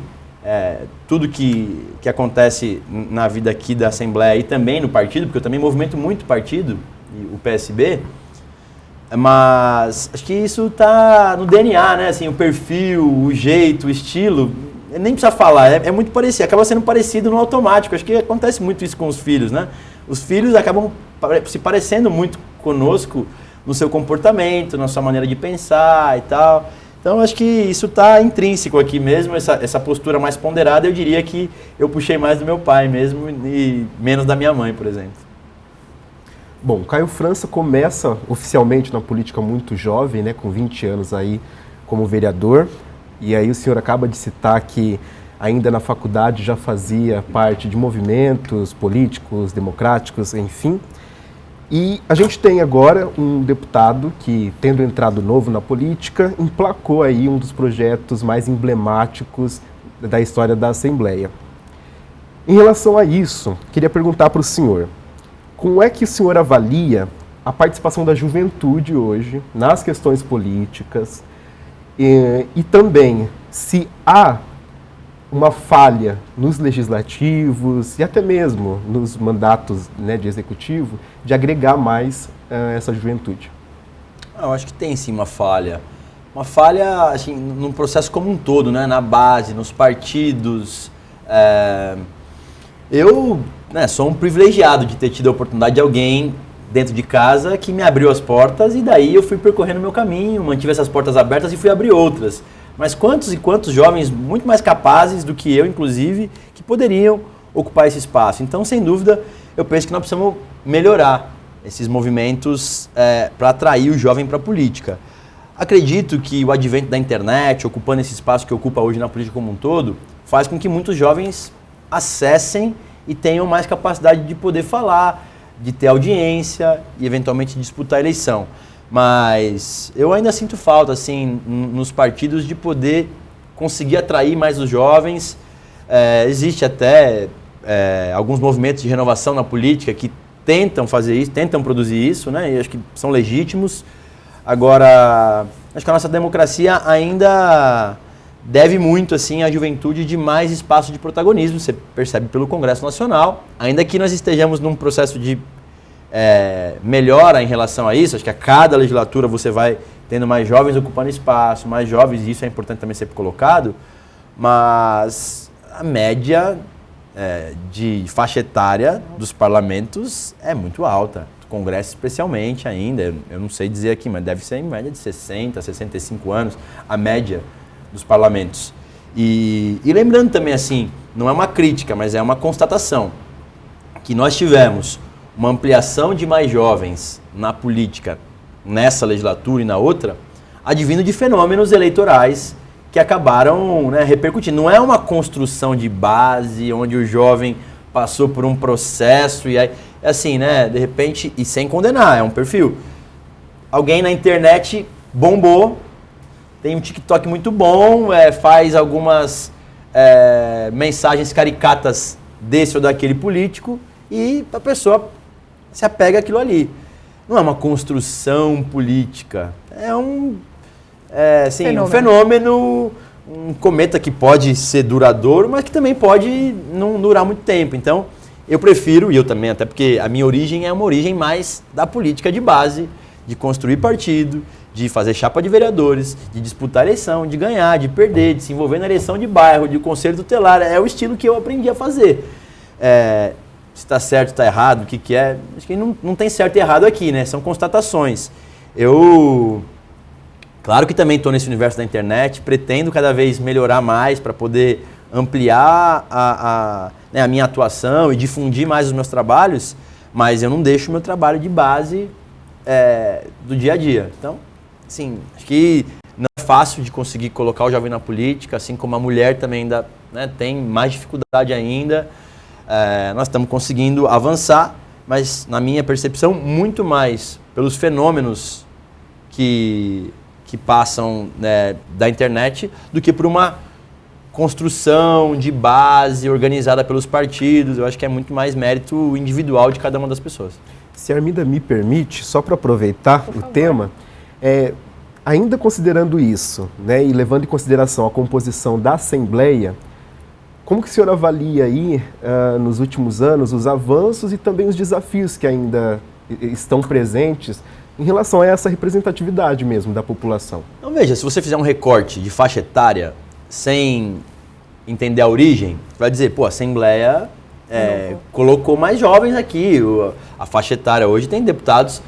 tudo que acontece na vida aqui da Assembleia e também no partido, porque eu também movimento muito partido, o PSB, mas acho que isso está no DNA, né? Assim, o perfil, o jeito, o estilo, nem precisa falar, é muito parecido, acaba sendo parecido no automático. Acho que acontece muito isso com os filhos, né? Os filhos acabam se parecendo muito conosco no seu comportamento, na sua maneira de pensar e tal. Então, acho que isso está intrínseco aqui mesmo, essa postura mais ponderada. Eu diria que eu puxei mais do meu pai mesmo e menos da minha mãe, por exemplo. Bom, Caio França começa oficialmente na política muito jovem, né, com 20 anos aí como vereador. E aí o senhor acaba de citar que ainda na faculdade já fazia parte de movimentos políticos, democráticos, enfim. E a gente tem agora um deputado que, tendo entrado novo na política, emplacou aí um dos projetos mais emblemáticos da história da Assembleia. Em relação a isso, queria perguntar para o senhor, como é que o senhor avalia a participação da juventude hoje nas questões políticas e também se há uma falha nos legislativos e até mesmo nos mandatos, né, de executivo, de agregar mais essa juventude? Eu acho que tem sim uma falha. Uma falha assim, num processo como um todo, né, na base, nos partidos. Eu, né, sou um privilegiado de ter tido a oportunidade de alguém dentro de casa que me abriu as portas e daí eu fui percorrendo o meu caminho, mantive essas portas abertas e fui abrir outras. Mas quantos e quantos jovens muito mais capazes do que eu, inclusive, que poderiam ocupar esse espaço? Então, sem dúvida, eu penso que nós precisamos melhorar esses movimentos para atrair o jovem para a política. Acredito que o advento da internet, ocupando esse espaço que ocupa hoje na política como um todo, faz com que muitos jovens acessem e tenham mais capacidade de poder falar, de ter audiência e eventualmente disputar a eleição. Mas eu ainda sinto falta, assim, nos partidos de poder conseguir atrair mais os jovens. Existe até alguns movimentos de renovação na política que tentam fazer isso, tentam produzir isso, né? E acho que são legítimos. Agora, acho que a nossa democracia ainda deve muito, assim, à juventude de mais espaço de protagonismo. Você percebe pelo Congresso Nacional, ainda que nós estejamos num processo de melhora em relação a isso. Acho que a cada legislatura você vai tendo mais jovens ocupando espaço, mais jovens, e isso é importante também ser colocado, mas a média de faixa etária dos parlamentos é muito alta, do Congresso especialmente ainda, eu não sei dizer aqui, mas deve ser em média de 60, 65 anos, a média dos parlamentos. E lembrando também, assim, não é uma crítica, mas é uma constatação, que nós tivemos uma ampliação de mais jovens na política nessa legislatura e na outra, advindo de fenômenos eleitorais que acabaram, né, repercutindo. Não é uma construção de base onde o jovem passou por um processo e aí, assim, né, de repente, e sem condenar, é um perfil. Alguém na internet bombou, tem um TikTok muito bom, faz algumas mensagens caricatas desse ou daquele político e a pessoa se apega àquilo ali. Não é uma construção política, é um fenômeno, um cometa que pode ser duradouro, mas que também pode não durar muito tempo. Então, eu prefiro, e eu também, até porque a minha origem é uma origem mais da política de base, de construir partido, de fazer chapa de vereadores, de disputar eleição, de ganhar, de perder, de se envolver na eleição de bairro, de conselho tutelar. É o estilo que eu aprendi a fazer. Se está certo, está errado, o que é... Acho que não tem certo e errado aqui, né? São constatações. Claro que também estou nesse universo da internet, pretendo cada vez melhorar mais para poder ampliar a minha atuação e difundir mais os meus trabalhos, mas eu não deixo o meu trabalho de base do dia a dia. Então, assim, acho que não é fácil de conseguir colocar o jovem na política, assim como a mulher também ainda, né, tem mais dificuldade ainda. Nós estamos conseguindo avançar, mas na minha percepção, muito mais pelos fenômenos que passam, né, da internet do que por uma construção de base organizada pelos partidos. Eu acho que é muito mais mérito individual de cada uma das pessoas. Se a Arminda me permite, só para aproveitar o tema, ainda considerando isso, né, e levando em consideração a composição da Assembleia, como que o senhor avalia aí, nos últimos anos, os avanços e também os desafios que ainda estão presentes em relação a essa representatividade mesmo da população? Então, veja, se você fizer um recorte de faixa etária sem entender a origem, você vai dizer, a Assembleia colocou mais jovens aqui. A faixa etária hoje tem deputados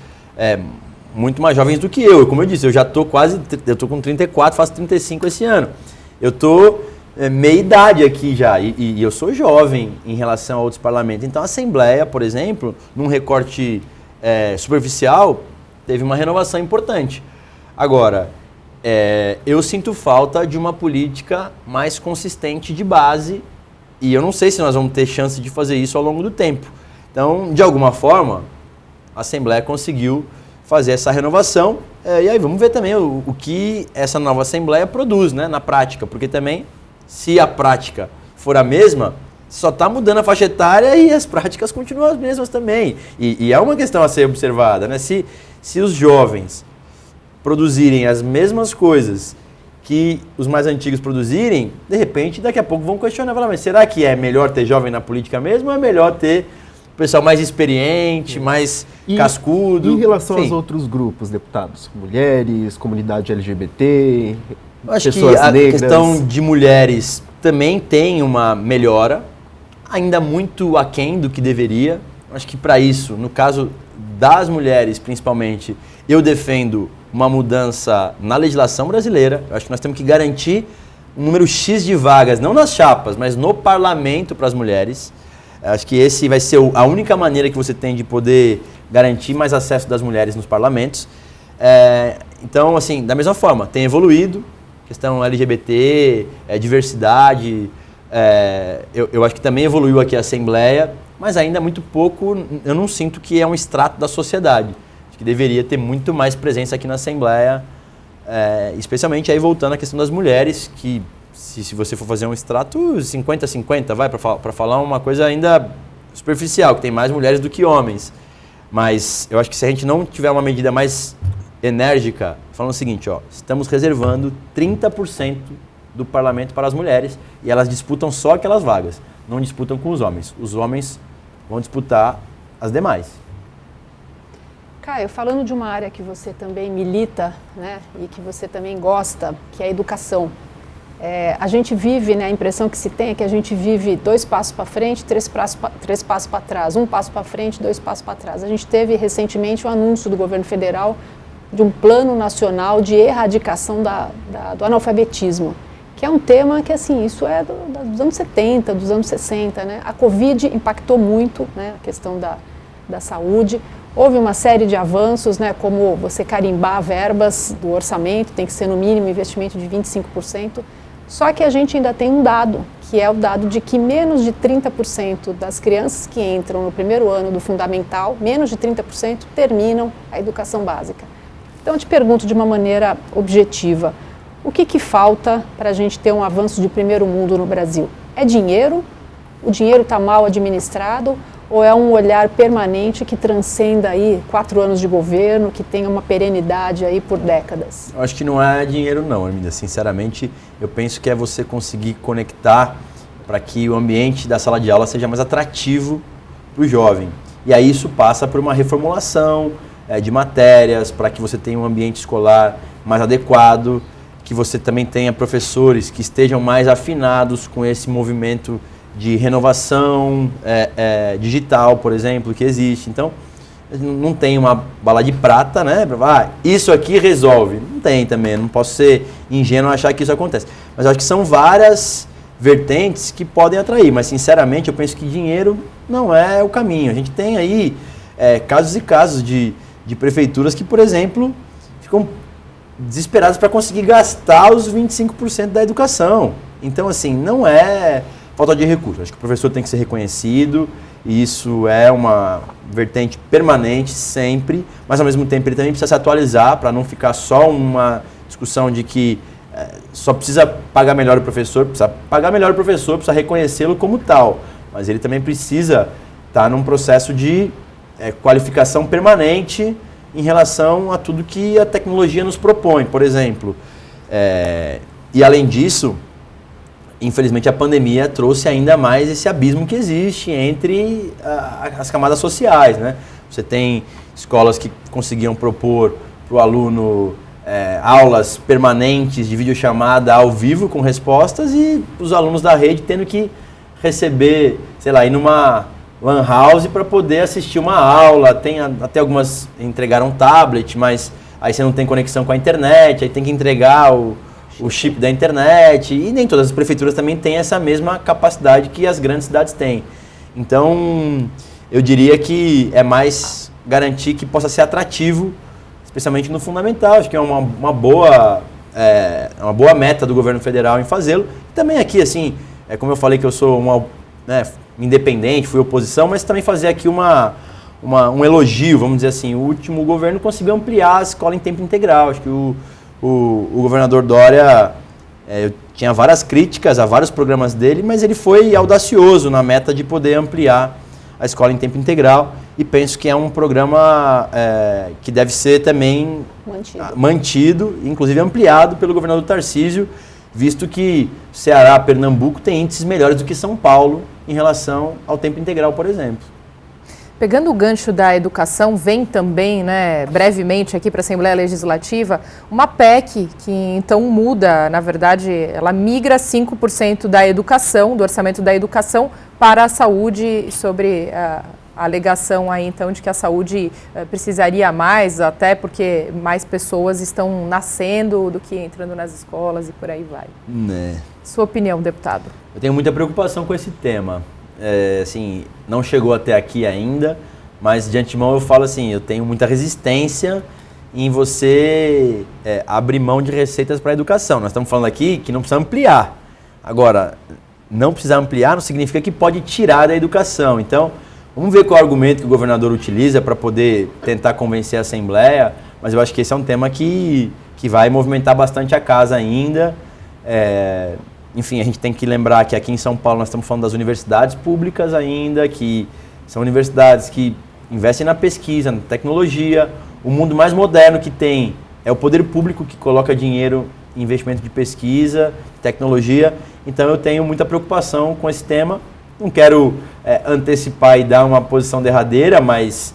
muito mais jovens do que eu. Como eu disse, eu já estou com 34, faço 35 esse ano. Eu estou meia idade aqui já, e eu sou jovem em relação a outros parlamentos. Então a Assembleia, por exemplo, num recorte superficial, teve uma renovação importante. Agora, eu sinto falta de uma política mais consistente de base, e eu não sei se nós vamos ter chance de fazer isso ao longo do tempo. Então, de alguma forma, a Assembleia conseguiu fazer essa renovação, e aí vamos ver também o que essa nova Assembleia produz, né, na prática, porque também, se a prática for a mesma, só está mudando a faixa etária e as práticas continuam as mesmas também. E é uma questão a ser observada, né? Se os jovens produzirem as mesmas coisas que os mais antigos produzirem, de repente, daqui a pouco vão questionar, falar, mas será que é melhor ter jovem na política mesmo ou é melhor ter o pessoal mais experiente, mais cascudo? Em relação Enfim, aos outros grupos, deputados, mulheres, comunidade LGBT, acho pessoas que a negras... questão de mulheres também tem uma melhora, ainda muito aquém do que deveria. Acho que para isso, no caso das mulheres principalmente, eu defendo uma mudança na legislação brasileira. Eu acho que nós temos que garantir um número X de vagas, não nas chapas, mas no parlamento para as mulheres. Eu acho que esse vai ser a única maneira que você tem de poder garantir mais acesso das mulheres nos parlamentos. Então, assim, da mesma forma, tem evoluído, questão LGBT, diversidade, eu acho que também evoluiu aqui a Assembleia, mas ainda muito pouco, eu não sinto que é um extrato da sociedade. Acho que deveria ter muito mais presença aqui na Assembleia, especialmente aí voltando à questão das mulheres, que se você for fazer um extrato 50-50, vai, para falar uma coisa ainda superficial, que tem mais mulheres do que homens. Mas eu acho que se a gente não tiver uma medida mais enérgica, falando o seguinte, estamos reservando 30% do parlamento para as mulheres e elas disputam só aquelas vagas, não disputam com os homens. Os homens vão disputar as demais. Caio, falando de uma área que você também milita, né, e que você também gosta, que é a educação. A gente vive, né, a impressão que se tem é que a gente vive 2 passos para frente, 3 passos para trás, 1 passo para frente, 2 passos para trás. A gente teve recentemente o anúncio do governo federal de um plano nacional de erradicação do analfabetismo, que é um tema que, assim, isso é dos anos 70, dos anos 60, né? A Covid impactou muito, né, a questão da saúde. Houve uma série de avanços, né, como você carimbar verbas do orçamento, tem que ser no mínimo investimento de 25%. Só que a gente ainda tem um dado, que é o dado de que menos de 30% das crianças que entram no primeiro ano do fundamental, menos de 30% terminam a educação básica. Então eu te pergunto de uma maneira objetiva, o que falta para a gente ter um avanço de primeiro mundo no Brasil? É dinheiro? O dinheiro está mal administrado? Ou é um olhar permanente que transcenda aí 4 anos de governo, que tenha uma perenidade aí por décadas? Eu acho que não é dinheiro não, Arminda. Sinceramente, eu penso que é você conseguir conectar para que o ambiente da sala de aula seja mais atrativo para o jovem. E aí isso passa por uma reformulação de matérias, para que você tenha um ambiente escolar mais adequado, que você também tenha professores que estejam mais afinados com esse movimento de renovação digital, por exemplo, que existe. Então, não tem uma bala de prata, né? Isso aqui resolve. Não tem também, não posso ser ingênuo achar que isso acontece. Mas eu acho que são várias vertentes que podem atrair, mas sinceramente eu penso que dinheiro não é o caminho. A gente tem aí casos e casos de prefeituras que, por exemplo, ficam desesperadas para conseguir gastar os 25% da educação. Então, assim, não é falta de recursos. Acho que o professor tem que ser reconhecido e isso é uma vertente permanente sempre, mas ao mesmo tempo ele também precisa se atualizar para não ficar só uma discussão de que só precisa pagar melhor o professor, precisa reconhecê-lo como tal, mas ele também precisa estar num processo de qualificação permanente em relação a tudo que a tecnologia nos propõe, por exemplo. E além disso, infelizmente a pandemia trouxe ainda mais esse abismo que existe entre as camadas sociais, né? Você tem escolas que conseguiam propor para o aluno aulas permanentes de videochamada ao vivo com respostas e os alunos da rede tendo que receber, sei lá, ir numa lan house para poder assistir uma aula. Tem até algumas entregaram tablet, mas aí você não tem conexão com a internet, aí tem que entregar o chip da internet, e nem todas as prefeituras também têm essa mesma capacidade que as grandes cidades têm. Então, eu diria que é mais garantir que possa ser atrativo, especialmente no fundamental. Acho que é uma boa meta do governo federal em fazê-lo. Também aqui, assim, como eu falei que eu sou independente, fui oposição, mas também fazer aqui um elogio, vamos dizer assim. O último governo conseguiu ampliar a escola em tempo integral. Acho que o governador Dória tinha várias críticas a vários programas dele, mas ele foi audacioso na meta de poder ampliar a escola em tempo integral e penso que é um programa que deve ser também mantido. Mantido, inclusive ampliado pelo governador Tarcísio, visto que Ceará, Pernambuco tem índices melhores do que São Paulo em relação ao tempo integral, por exemplo. Pegando o gancho da educação, vem também, né, brevemente aqui para a Assembleia Legislativa, uma PEC que então muda, na verdade, ela migra 5% da educação, do orçamento da educação, para a saúde, sobre a alegação aí então de que a saúde precisaria mais, até porque mais pessoas estão nascendo do que entrando nas escolas e por aí vai. Sua opinião, deputado? Eu tenho muita preocupação com esse tema. Assim, não chegou até aqui ainda, mas de antemão eu falo assim, eu tenho muita resistência em você abrir mão de receitas para a educação. Nós estamos falando aqui que não precisa ampliar. Agora, não precisar ampliar não significa que pode tirar da educação. Então, vamos ver qual é o argumento que o governador utiliza para poder tentar convencer a Assembleia, mas eu acho que esse é um tema que vai movimentar bastante a casa ainda. Enfim, a gente tem que lembrar que aqui em São Paulo nós estamos falando das universidades públicas ainda, que são universidades que investem na pesquisa, na tecnologia. O mundo mais moderno que tem é o poder público que coloca dinheiro em investimento de pesquisa, tecnologia. Então eu tenho muita preocupação com esse tema. Não quero antecipar e dar uma posição derradeira, mas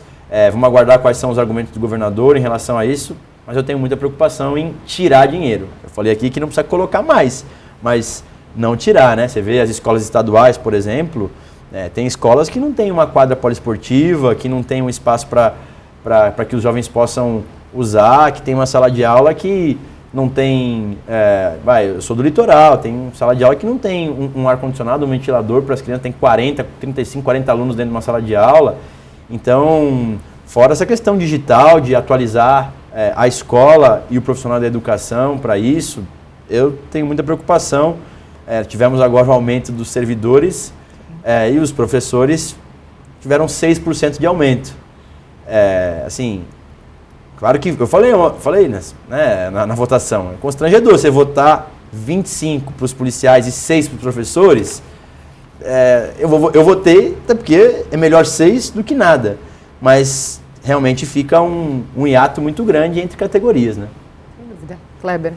vamos aguardar quais são os argumentos do governador em relação a isso. Mas eu tenho muita preocupação em tirar dinheiro. Eu falei aqui que não precisa colocar mais, mas não tirar, né? Você vê as escolas estaduais, por exemplo, tem escolas que não tem uma quadra poliesportiva, que não tem um espaço para que os jovens possam usar, que tem uma sala de aula que não tem... eu sou do litoral, tem sala de aula que não tem um ar-condicionado, um ventilador para as crianças, tem 35, 40 alunos dentro de uma sala de aula. Então, fora essa questão digital, de atualizar a escola e o profissional da educação para isso, eu tenho muita preocupação. Tivemos agora o aumento dos servidores e os professores tiveram 6% de aumento. Assim, claro que eu falei na votação, é constrangedor você votar 25 para os policiais e 6 para os professores. Eu votei, até porque é melhor 6 do que nada, mas realmente fica um hiato muito grande entre categorias, né? Sem dúvida. Kleber.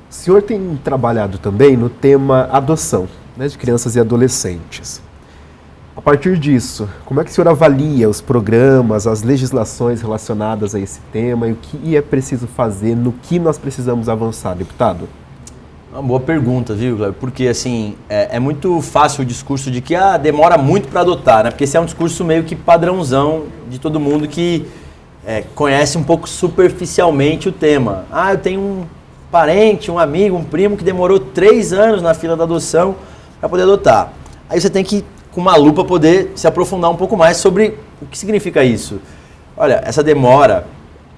O senhor tem trabalhado também no tema adoção, né, de crianças e adolescentes. A partir disso, como é que o senhor avalia os programas, as legislações relacionadas a esse tema e o que é preciso fazer, no que nós precisamos avançar, deputado? Uma boa pergunta, viu, Cleber? Porque assim, é muito fácil o discurso de que demora muito para adotar, né? Porque esse é um discurso meio que padrãozão de todo mundo que conhece um pouco superficialmente o tema. Eu tenho um parente, um amigo, um primo que demorou 3 anos na fila da adoção para poder adotar. Aí você tem que, com uma lupa, poder se aprofundar um pouco mais sobre o que significa isso. Olha, essa demora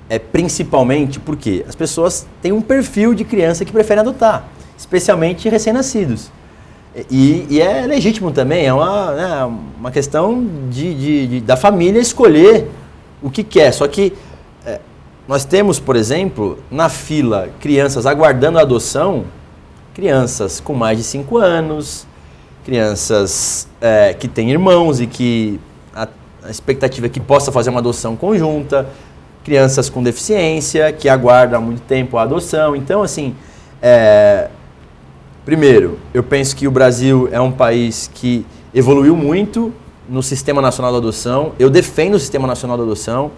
é principalmente porque as pessoas têm um perfil de criança que preferem adotar, especialmente recém-nascidos. E é legítimo também, é uma questão da família escolher o que quer. Só que nós temos, por exemplo, na fila, crianças aguardando a adoção, crianças com mais de 5 anos, crianças que têm irmãos e que a expectativa é que possa fazer uma adoção conjunta, crianças com deficiência, que aguardam há muito tempo a adoção. Então, assim, primeiro, eu penso que o Brasil é um país que evoluiu muito no Sistema Nacional da Adoção. Eu defendo o Sistema Nacional da Adoção.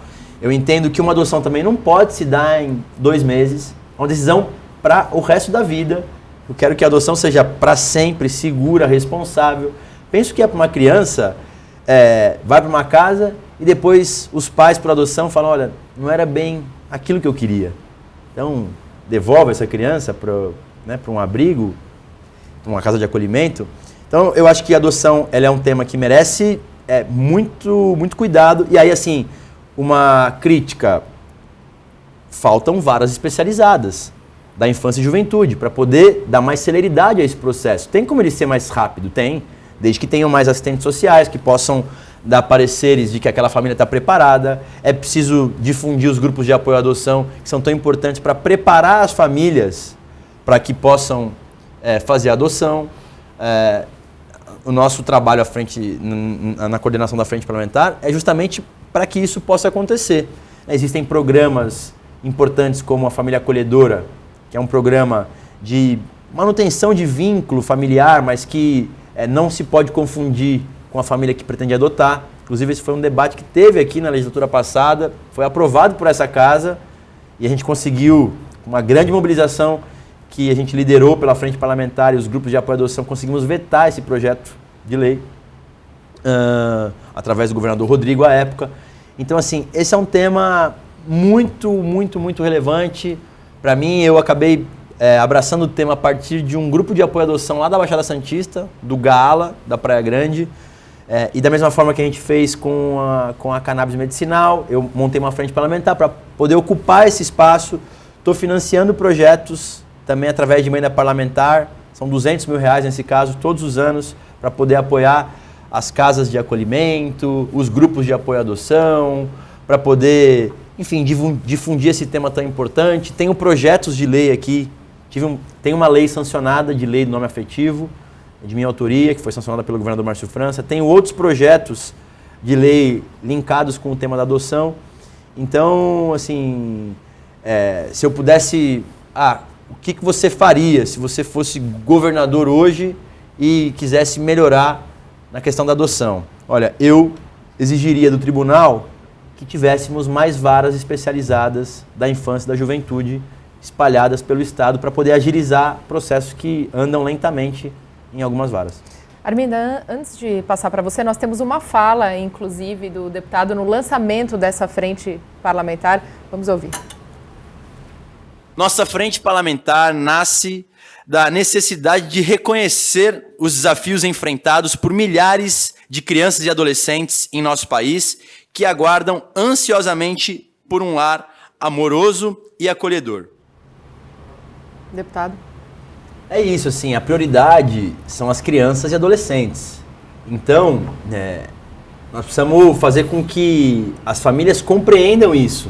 Eu entendo que uma adoção também não pode se dar em 2 meses. É uma decisão para o resto da vida. Eu quero que a adoção seja para sempre, segura, responsável. Penso que para uma criança, vai para uma casa e depois os pais, por adoção, falam, olha, não era bem aquilo que eu queria. Então, devolve essa criança para um abrigo, para uma casa de acolhimento. Então, eu acho que a adoção ela é um tema que merece muito, muito cuidado. E aí, assim, uma crítica, faltam varas especializadas da infância e juventude para poder dar mais celeridade a esse processo. Tem como ele ser mais rápido? Tem, desde que tenham mais assistentes sociais que possam dar pareceres de que aquela família está preparada. É preciso difundir os grupos de apoio à adoção, que são tão importantes para preparar as famílias para que possam fazer a adoção. O nosso trabalho à frente, na coordenação da frente parlamentar é justamente para que isso possa acontecer. Existem programas importantes como a Família Acolhedora, que é um programa de manutenção de vínculo familiar, mas que não se pode confundir com a família que pretende adotar. Inclusive, esse foi um debate que teve aqui na legislatura passada, foi aprovado por essa casa e a gente conseguiu, com uma grande mobilização que a gente liderou pela frente parlamentar e os grupos de apoio à adoção, conseguimos vetar esse projeto de lei através do governador Rodrigo à época. Então, assim, esse é um tema muito relevante. Para mim, eu acabei abraçando o tema a partir de um grupo de apoio à adoção lá da Baixada Santista, do Gala, da Praia Grande. E da mesma forma que a gente fez com a cannabis medicinal, eu montei uma frente parlamentar para poder ocupar esse espaço. Estou financiando projetos também através de emenda parlamentar, são R$200 mil nesse caso, todos os anos, para poder apoiar as casas de acolhimento, os grupos de apoio à adoção, para poder, enfim, difundir esse tema tão importante. Tenho projetos de lei aqui, tem uma lei sancionada de lei do nome afetivo, de minha autoria, que foi sancionada pelo governador Márcio França. Tenho outros projetos de lei linkados com o tema da adoção. Então, assim, se eu pudesse... o que você faria se você fosse governador hoje e quisesse melhorar na questão da adoção? Olha, eu exigiria do tribunal que tivéssemos mais varas especializadas da infância e da juventude espalhadas pelo Estado para poder agilizar processos que andam lentamente em algumas varas. Arminda, antes de passar para você, nós temos uma fala, inclusive, do deputado no lançamento dessa frente parlamentar. Vamos ouvir. Nossa frente parlamentar nasce da necessidade de reconhecer os desafios enfrentados por milhares de crianças e adolescentes em nosso país que aguardam ansiosamente por um lar amoroso e acolhedor. Deputado. É isso, assim, a prioridade são as crianças e adolescentes. Então, nós precisamos fazer com que as famílias compreendam isso.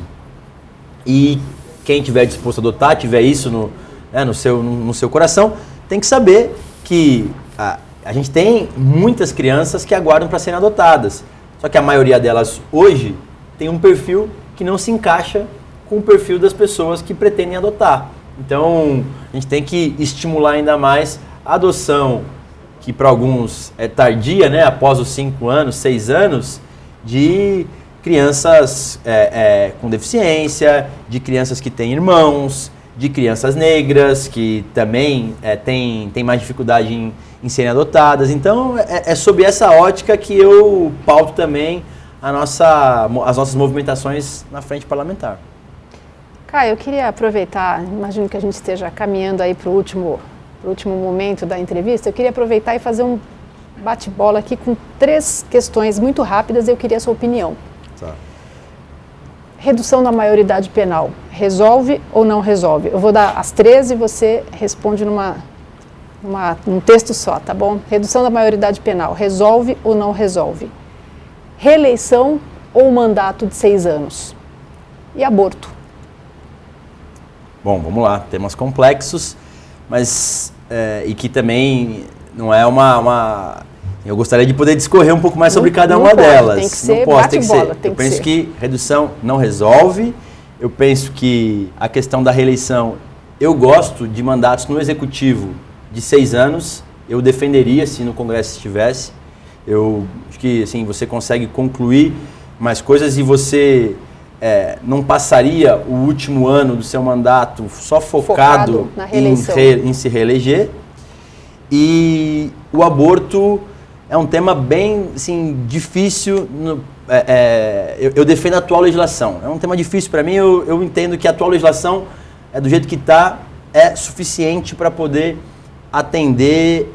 E quem estiver disposto a adotar, tiver isso no seu coração, tem que saber que a gente tem muitas crianças que aguardam para serem adotadas. Só que a maioria delas hoje tem um perfil que não se encaixa com o perfil das pessoas que pretendem adotar. Então, a gente tem que estimular ainda mais a adoção, que para alguns é tardia, né, após os 5 anos, 6 anos, de crianças com deficiência, de crianças que têm irmãos, de crianças negras, que também têm mais dificuldade em serem adotadas. Então, é sob essa ótica que eu pauto também as nossas movimentações na frente parlamentar. Caio, eu queria aproveitar, imagino que a gente esteja caminhando aí para o último momento da entrevista, eu queria aproveitar e fazer um bate-bola aqui com 3 questões muito rápidas e eu queria a sua opinião. Tá. Redução da maioridade penal, resolve ou não resolve? Eu vou dar as 3 e você responde num texto só, tá bom? Redução da maioridade penal, resolve ou não resolve? Reeleição ou mandato de 6 anos? E aborto? Bom, vamos lá, temas complexos, mas e que também não é eu gostaria de poder discorrer um pouco mais sobre cada uma delas. Tem que ser bate-bola. Eu penso que redução não resolve, eu penso que a questão da reeleição, eu gosto de mandatos no Executivo de 6 anos, eu defenderia se no Congresso estivesse. Eu acho que assim, você consegue concluir mais coisas e você... não passaria o último ano do seu mandato só focado em se reeleger. E o aborto é um tema bem assim, difícil. Eu defendo a atual legislação. É um tema difícil para mim. Eu entendo que a atual legislação, do jeito que está, é suficiente para poder atender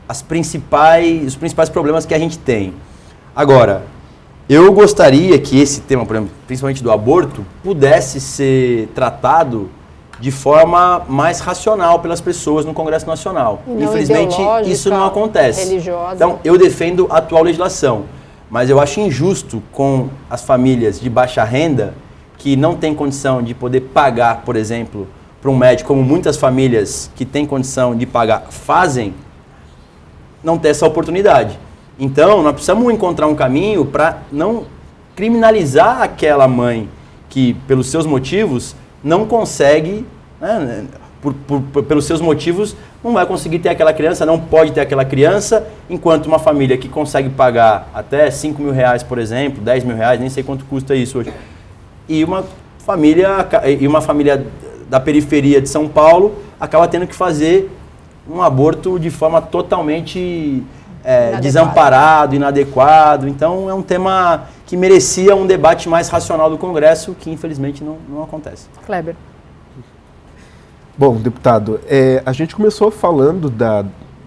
os principais problemas que a gente tem. Agora, eu gostaria que esse tema, por exemplo, principalmente do aborto, pudesse ser tratado de forma mais racional pelas pessoas no Congresso Nacional. Infelizmente, isso não acontece. Religiosa. Então, eu defendo a atual legislação, mas eu acho injusto com as famílias de baixa renda que não têm condição de poder pagar, por exemplo, para um médico, como muitas famílias que têm condição de pagar fazem, não ter essa oportunidade. Então, nós precisamos encontrar um caminho para não criminalizar aquela mãe que, pelos seus motivos, não consegue, né, pelos seus motivos, não vai conseguir ter aquela criança, não pode ter aquela criança, enquanto uma família que consegue pagar até 5 mil reais, por exemplo, 10 mil reais, nem sei quanto custa isso hoje, e uma família da periferia de São Paulo acaba tendo que fazer um aborto de forma totalmente desamparado, inadequado. Então é um tema que merecia um debate mais racional do Congresso, que infelizmente não acontece. Kleber. Bom, deputado, a gente começou falando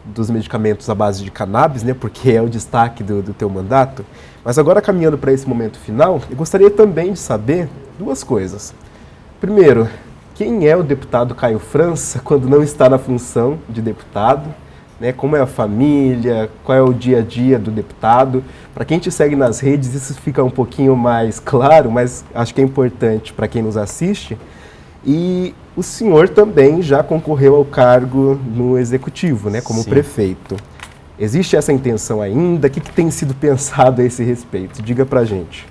dos medicamentos à base de cannabis, né, porque é o destaque do teu mandato, mas agora caminhando para esse momento final, eu gostaria também de saber duas coisas. Primeiro, quem é o deputado Caio França quando não está na função de deputado? Né, como é a família, qual é o dia a dia do deputado? Para quem te segue nas redes, isso fica um pouquinho mais claro, mas acho que é importante para quem nos assiste. E o senhor também já concorreu ao cargo no Executivo, né, como Sim. prefeito. Existe essa intenção ainda? O que tem sido pensado a esse respeito? Diga pra gente.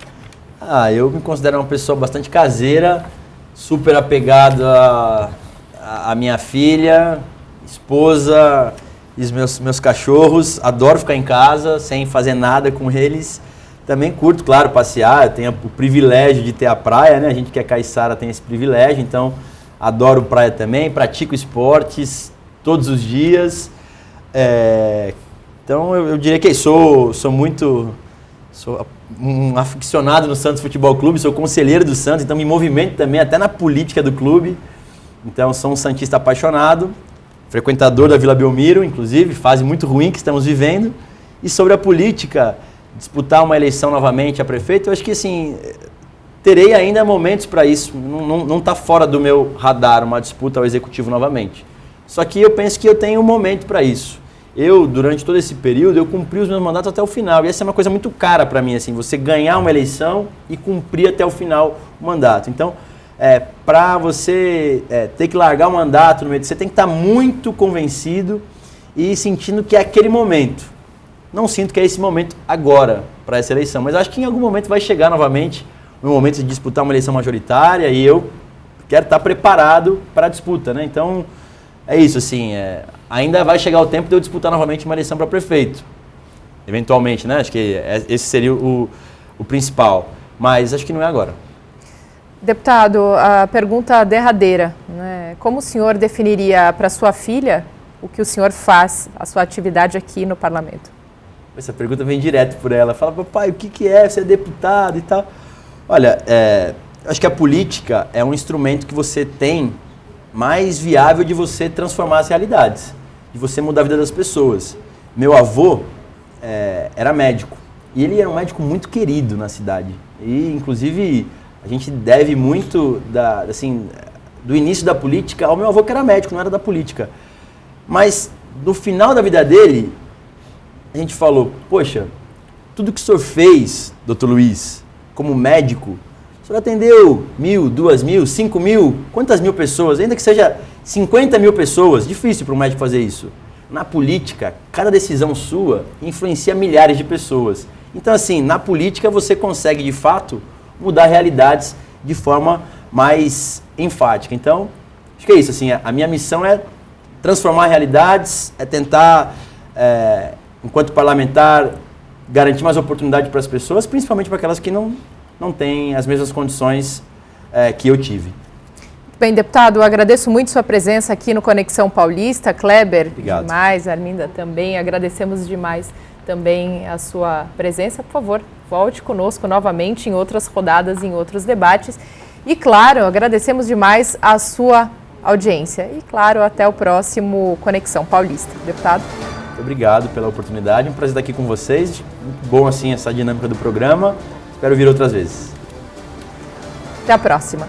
Eu me considero uma pessoa bastante caseira, super apegado à minha filha, esposa e os meus cachorros. Adoro ficar em casa sem fazer nada com eles. Também curto, claro, passear. Eu tenho o privilégio de ter a praia, né? A gente que é caiçara tem esse privilégio, então adoro praia também, pratico esportes todos os dias. Então eu diria que sou um aficionado no Santos Futebol Clube, sou conselheiro do Santos, então me movimento também até na política do clube. Então sou um santista apaixonado, frequentador da Vila Belmiro, inclusive, fase muito ruim que estamos vivendo. E sobre a política, disputar uma eleição novamente a prefeito, eu acho que assim, terei ainda momentos para isso. Não está fora do meu radar uma disputa ao executivo novamente. Só que eu penso que eu tenho um momento para isso. Durante todo esse período, eu cumpri os meus mandatos até o final. E essa é uma coisa muito cara para mim, assim, você ganhar uma eleição e cumprir até o final o mandato. Então, para você ter que largar o mandato no meio, você tem que estar muito convencido e sentindo que é aquele momento. Não sinto que é esse momento agora para essa eleição, mas acho que em algum momento vai chegar novamente no momento de disputar uma eleição majoritária e eu quero estar preparado para a disputa, né? Então, é isso, assim, ainda vai chegar o tempo de eu disputar novamente uma eleição para prefeito, eventualmente, né? Acho que esse seria o principal, mas acho que não é agora. Deputado, a pergunta derradeira, né? Como o senhor definiria para sua filha o que o senhor faz, a sua atividade aqui no parlamento? Essa pergunta vem direto por ela. Fala, papai, o que é ser deputado e tal? Olha, acho que a política é um instrumento que você tem mais viável de você transformar as realidades, de você mudar a vida das pessoas. Meu avô era médico e ele era um médico muito querido na cidade. E, inclusive, a gente deve muito do início da política ao meu avô que era médico, não era da política. Mas, no final da vida dele, a gente falou, poxa, tudo que o senhor fez, doutor Luiz, como médico, o senhor atendeu 1.000, 2.000, 5.000, quantas mil pessoas, ainda que seja 50 mil pessoas, difícil para um médico fazer isso. Na política, cada decisão sua influencia milhares de pessoas. Então, assim, na política você consegue, de fato, mudar realidades de forma mais enfática. Então, acho que é isso, assim, a minha missão é transformar realidades, é tentar, enquanto parlamentar, garantir mais oportunidade para as pessoas, principalmente para aquelas que não têm as mesmas condições que eu tive. Bem, deputado, eu agradeço muito sua presença aqui no Conexão Paulista. Kleber, obrigado. Demais, Arminda também, agradecemos demais também a sua presença. Por favor, volte conosco novamente em outras rodadas, em outros debates. E, claro, agradecemos demais a sua audiência. E, claro, até o próximo Conexão Paulista. Deputado. Muito obrigado pela oportunidade, um prazer estar aqui com vocês. Muito bom, assim, essa dinâmica do programa. Espero vir outras vezes. Até a próxima.